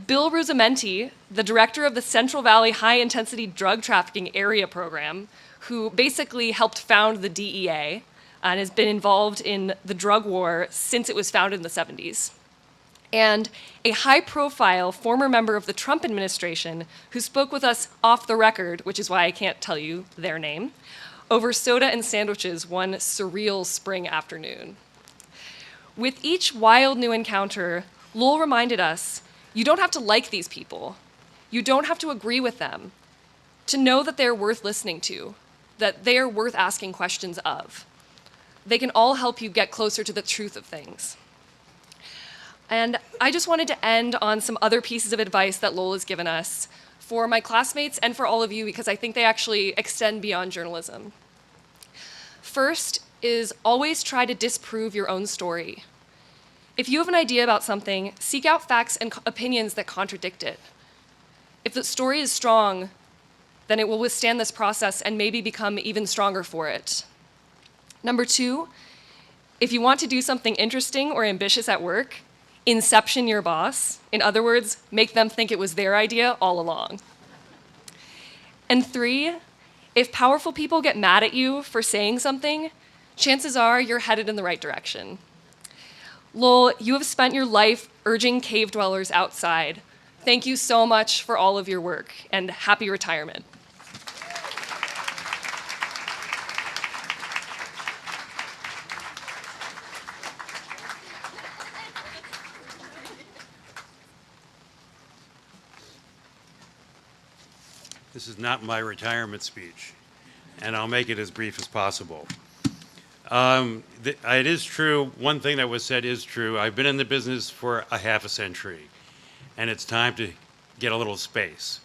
Bill Rusamenti, the director of the Central Valley High-Intensity Drug Trafficking Area Program, who basically helped found the DEA and has been involved in the drug war since it was founded in the 70s. And a high-profile former member of the Trump administration who spoke with us off the record, which is why I can't tell you their name, over soda and sandwiches one surreal spring afternoon. With each wild new encounter, Lowell reminded us, you don't have to like these people. You don't have to agree with them to know that they're worth listening to, that they are worth asking questions of. They can all help you get closer to the truth of things. And I just wanted to end on some other pieces of advice that Lowell has given us for my classmates and for all of you, because I think they actually extend beyond journalism. First is always try to disprove your own story. If you have an idea about something, seek out facts and opinions that contradict it. If the story is strong, then it will withstand this process and maybe become even stronger for it. Number two, if you want to do something interesting or ambitious at work, inception your boss. In other words, make them think it was their idea all along. And three, if powerful people get mad at you for saying something, chances are you're headed in the right direction. Lowell, you have spent your life urging cave dwellers outside. Thank you so much for all of your work, and happy retirement. This is not my retirement speech, and I'll make it as brief as possible. It is true, one thing that was said is true. I've been in the business for a half a century, and it's time to get a little space.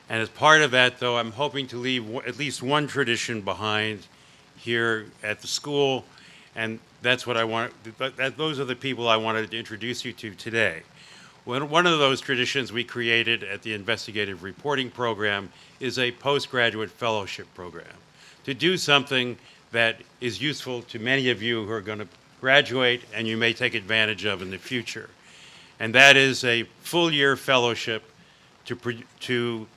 And as part of that, though, I'm hoping to leave at least one tradition behind here at the school, and that's what I want. Those are the people I wanted to introduce you to today. One of those traditions we created at the Investigative Reporting Program is a postgraduate fellowship program, to do something that is useful to many of you who are going to graduate and you may take advantage of in the future. And that is a full-year fellowship to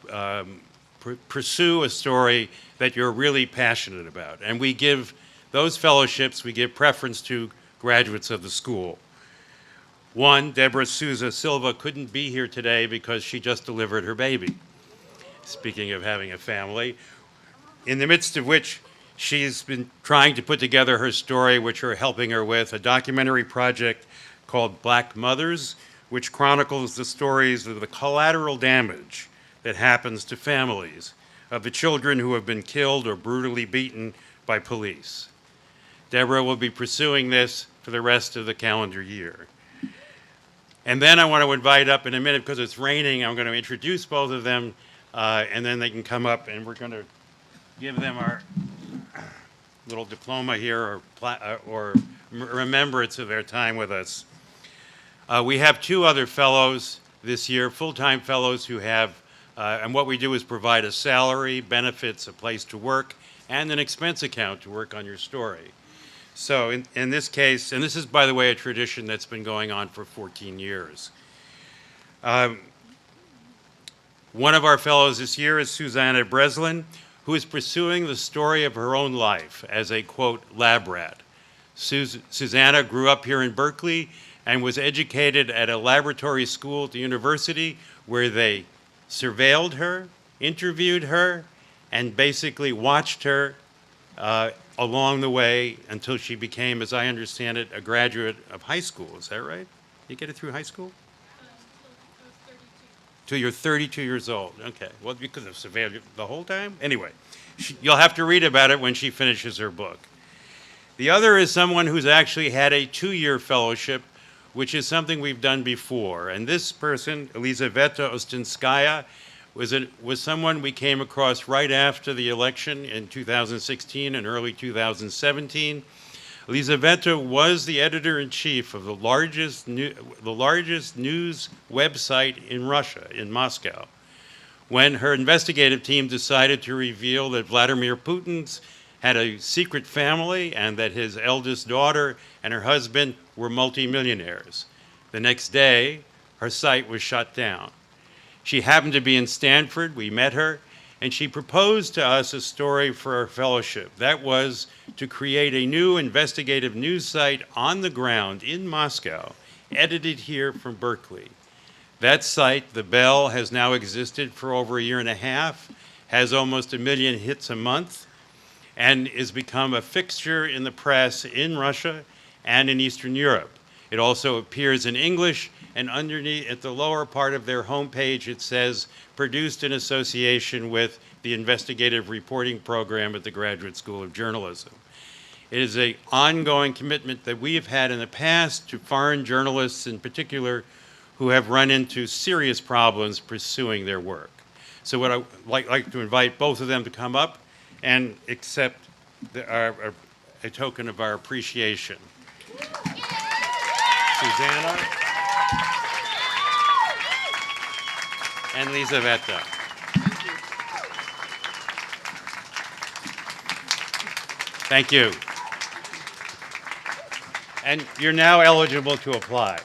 pursue a story that you're really passionate about. And we give those fellowships, we give preference to graduates of the school. One, Deborah Souza Silva, couldn't be here today because she just delivered her baby. Speaking of having a family, in the midst of which she's been trying to put together her story, which we're helping her with, a documentary project called Black Mothers, which chronicles the stories of the collateral damage that happens to families of the children who have been killed or brutally beaten by police. Deborah will be pursuing this for the rest of the calendar year. And then I want to invite up in a minute, because it's raining, I'm going to introduce both of them, and then they can come up and we're going to give them our little diploma here or remembrance of their time with us. We have two other fellows this year, full-time fellows who have, and what we do is provide a salary, benefits, a place to work, and an expense account to work on your story. So in this case, and this is, by the way, a tradition that's been going on for 14 years. One of our fellows this year is Susanna Breslin, who is pursuing the story of her own life as a, quote, lab rat. Susanna grew up here in Berkeley and was educated at a laboratory school at the university where they surveilled her, interviewed her, and basically watched her along the way until she became, as I understand it, a graduate of high school. Is that right? You get it through high school? Till you're 32 years old. Okay. Well, because of surveilled you the whole time? Anyway, you'll have to read about it when she finishes her book. The other is someone who's actually had a 2-year fellowship, which is something we've done before. And this person, Elizaveta Ostinskaya, was someone we came across right after the election in 2016 and early 2017. Elizaveta was the editor-in-chief of the largest news website in Russia, in Moscow, when her investigative team decided to reveal that Vladimir Putin had a secret family and that his eldest daughter and her husband were multimillionaires. The next day, her site was shut down. She happened to be in Stanford. We met her, and she proposed to us a story for our fellowship. That was to create a new investigative news site on the ground in Moscow, edited here from Berkeley. That site, The Bell, has now existed for over a year and a half, has almost 1 million hits a month, and has become a fixture in the press in Russia and in Eastern Europe. It also appears in English, and underneath, at the lower part of their homepage, it says, produced in association with the investigative reporting program at the Graduate School of Journalism. It is an ongoing commitment that we have had in the past to foreign journalists in particular who have run into serious problems pursuing their work. So what I'd like to invite both of them to come up and accept a token of our appreciation. Susanna and Elizaveta. Thank you. And you're now eligible to apply.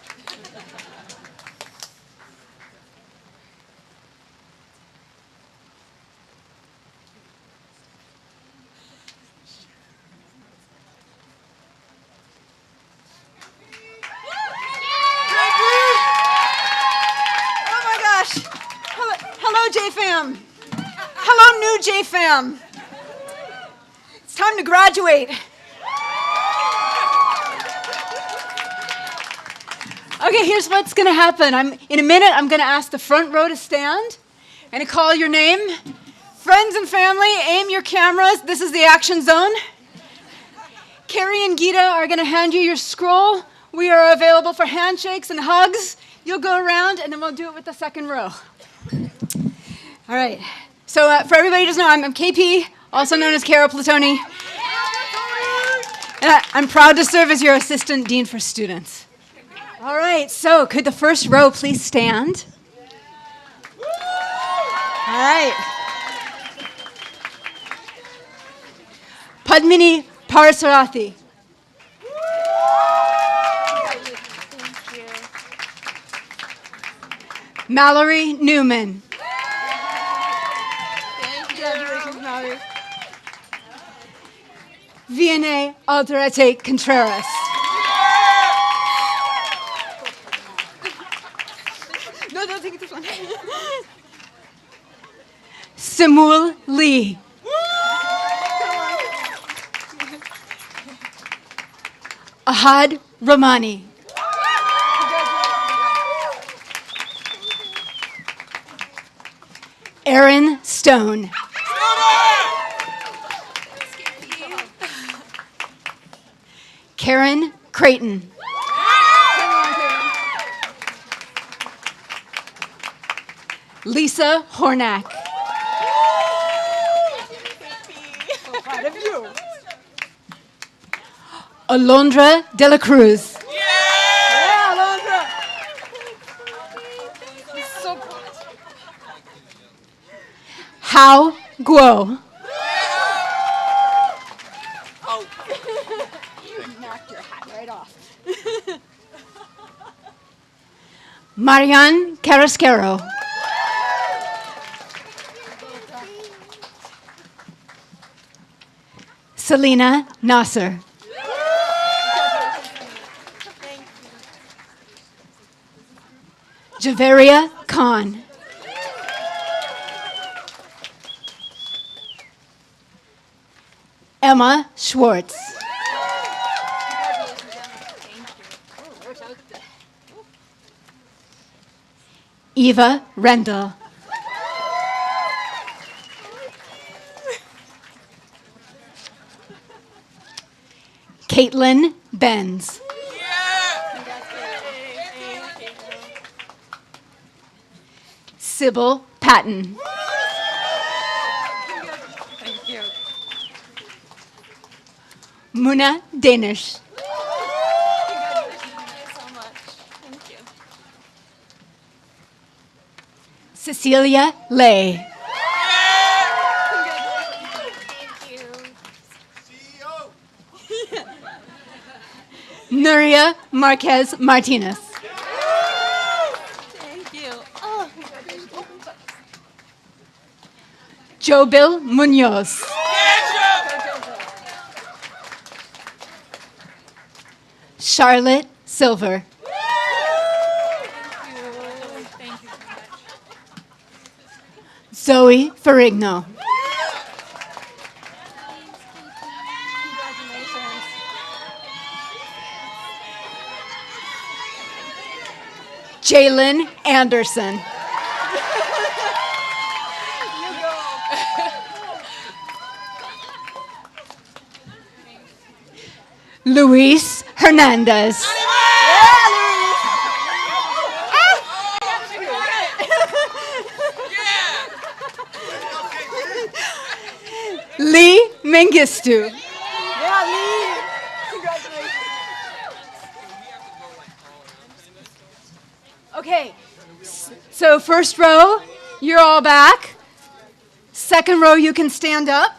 JFam. Hello, new JFam. It's time to graduate. Okay, here's what's going to happen. In a minute, I'm going to ask the front row to stand and to call your name. Friends and family, aim your cameras. This is the action zone. Carrie and Gita are going to hand you your scroll. We are available for handshakes and hugs. You'll go around, and then we'll do it with the second row. All right. So for everybody who doesn't know, I'm KP, also known as Carol Platoni. And I'm proud to serve as your Assistant Dean for Students. All right. So could the first row please stand? All right. Padmini Parasarathi. Thank you. Mallory Newman. Viene Alderete Contreras. No, don't take it this one. Simul Lee. Ahad Ramani. Aaron Stone. Karen Creighton. Lisa Hornack. Alondra De La Cruz. Hao Guo. Knocked your hat right off. Marian Carrasquero. Selena Nasser. Javeria Khan. Emma Schwartz. Eva Rendell. Caitlin Benz. Sybil Patton. Thank you. Muna Danish. Cecilia Lay. Nuria Marquez Martinez. Thank you. Oh, Jobil Munoz. Charlotte Silver. thank you so much. Zoe Ferrigno. Jalen Anderson. Luis Hernandez. Lee Mengistu. Okay, so first row, you're all back. Second row, you can stand up.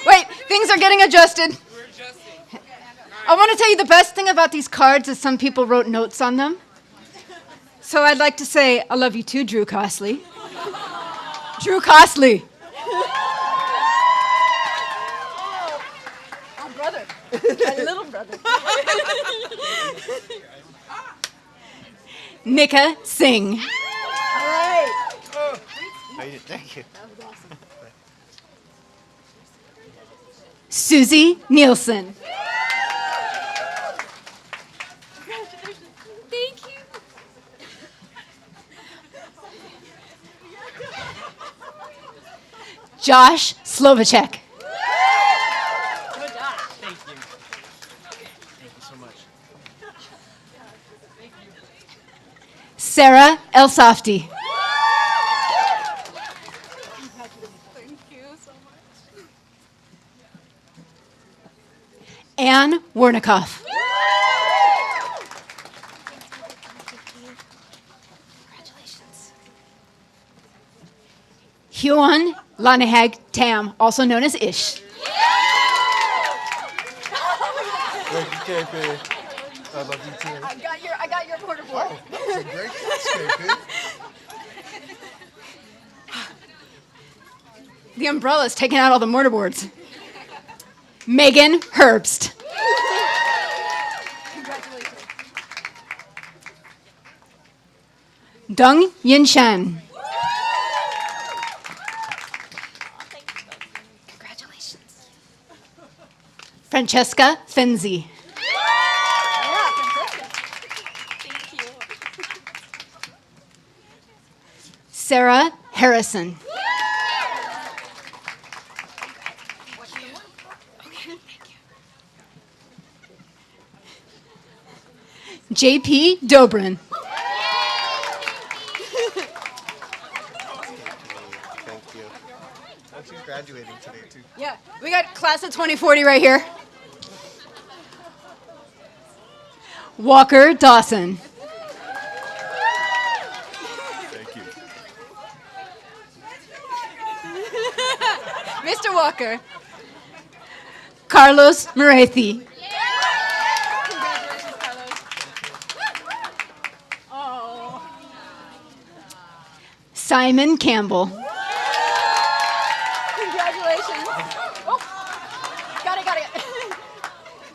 Wait, things are getting adjusted. I want to tell you the best thing about these cards is some people wrote notes on them. So I'd like to say, I love you too, Drew Costley. Drew Costley. Oh, brother. My little brother. Nika Singh. All right. Thank you. Susie Nielsen. Thank you. Josh Slovacek. Thank you. Thank you so much. Sarah Elsofty. Thank you so much. Anne Wernikoff. Congratulations. Huon Lanahag Tam, also known as Ish. Thank you, KP. I love you too. I got your mortar board. Oh, that was a great catch, The umbrella's taking out all the mortar boards. Megan Herbst. Congratulations. Deng Yinshan. Congratulations. Francesca Fenzi. Thank you. Sarah Harrison. JP Dobrin. Thank you. Oh, she's graduating today, too. Yeah, we got class of 2040 right here. Walker Dawson. Thank you. Mr. Walker. Carlos Morethi. Congratulations, Carlos. Oh. Simon Campbell. Congratulations. Oh, got it.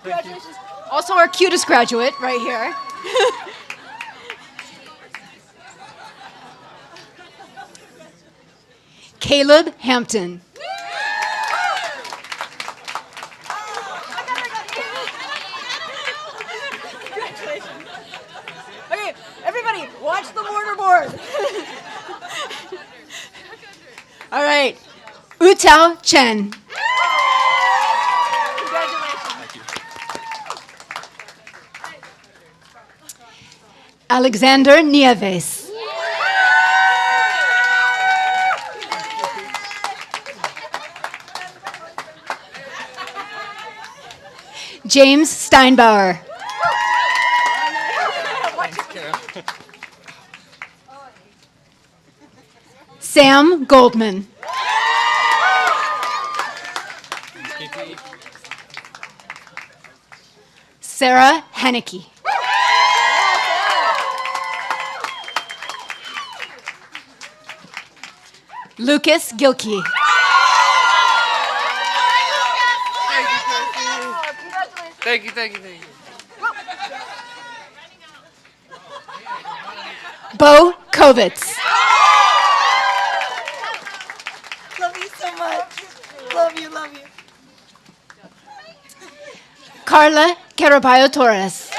Congratulations. Also our cutest graduate right here. Caleb Hampton. Congratulations. Okay, everybody, watch the mortar board. All right, Utao Chen. Congratulations. Alexander Nieves. James Steinbauer. Sam Goldman. Sarah Henneke. Lucas Gilkey. Thank you. Bo Kovitz. Love you so much. Love you. Carla Caraballo Torres.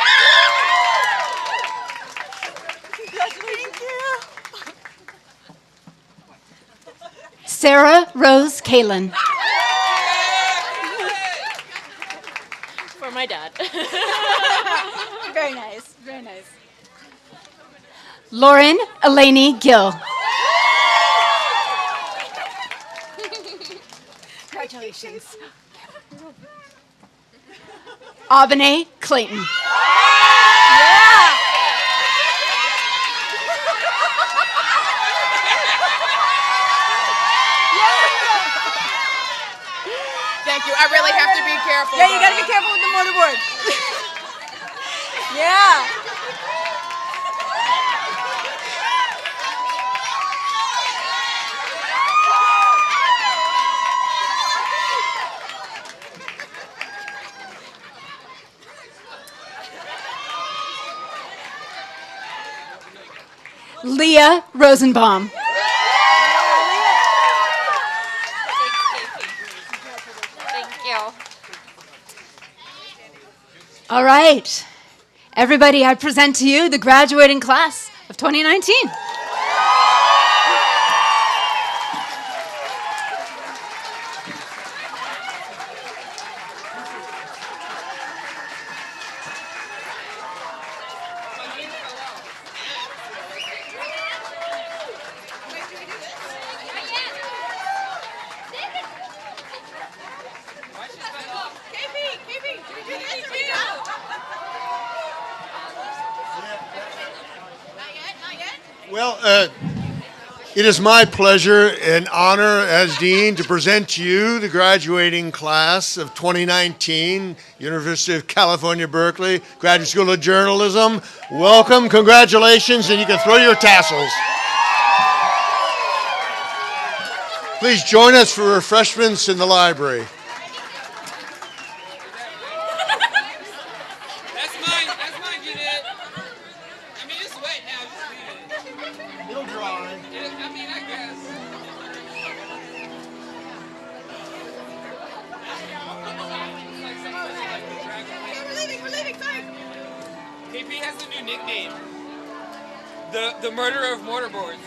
Thank you. Sarah Rose Kalin. For my dad. Very nice. Lauren Elaney Gill. Congratulations. Abene Clayton. Thank you. I really have to be careful. Yeah, you gotta be careful with the mortar board. Yeah. Leah Rosenbaum. Thank you. All right. Everybody, I present to you the graduating class of 2019. Well, It is my pleasure and honor as Dean to present to you the graduating class of 2019, University of California, Berkeley, Graduate School of Journalism. Welcome, congratulations, and you can throw your tassels. Please join us for refreshments in the library. That's mine, Jeanette. I mean, it's wet now, just leave it. It'll dry. I mean, I guess. We're leaving, sorry. KP has a new nickname. The murderer of mortarboards.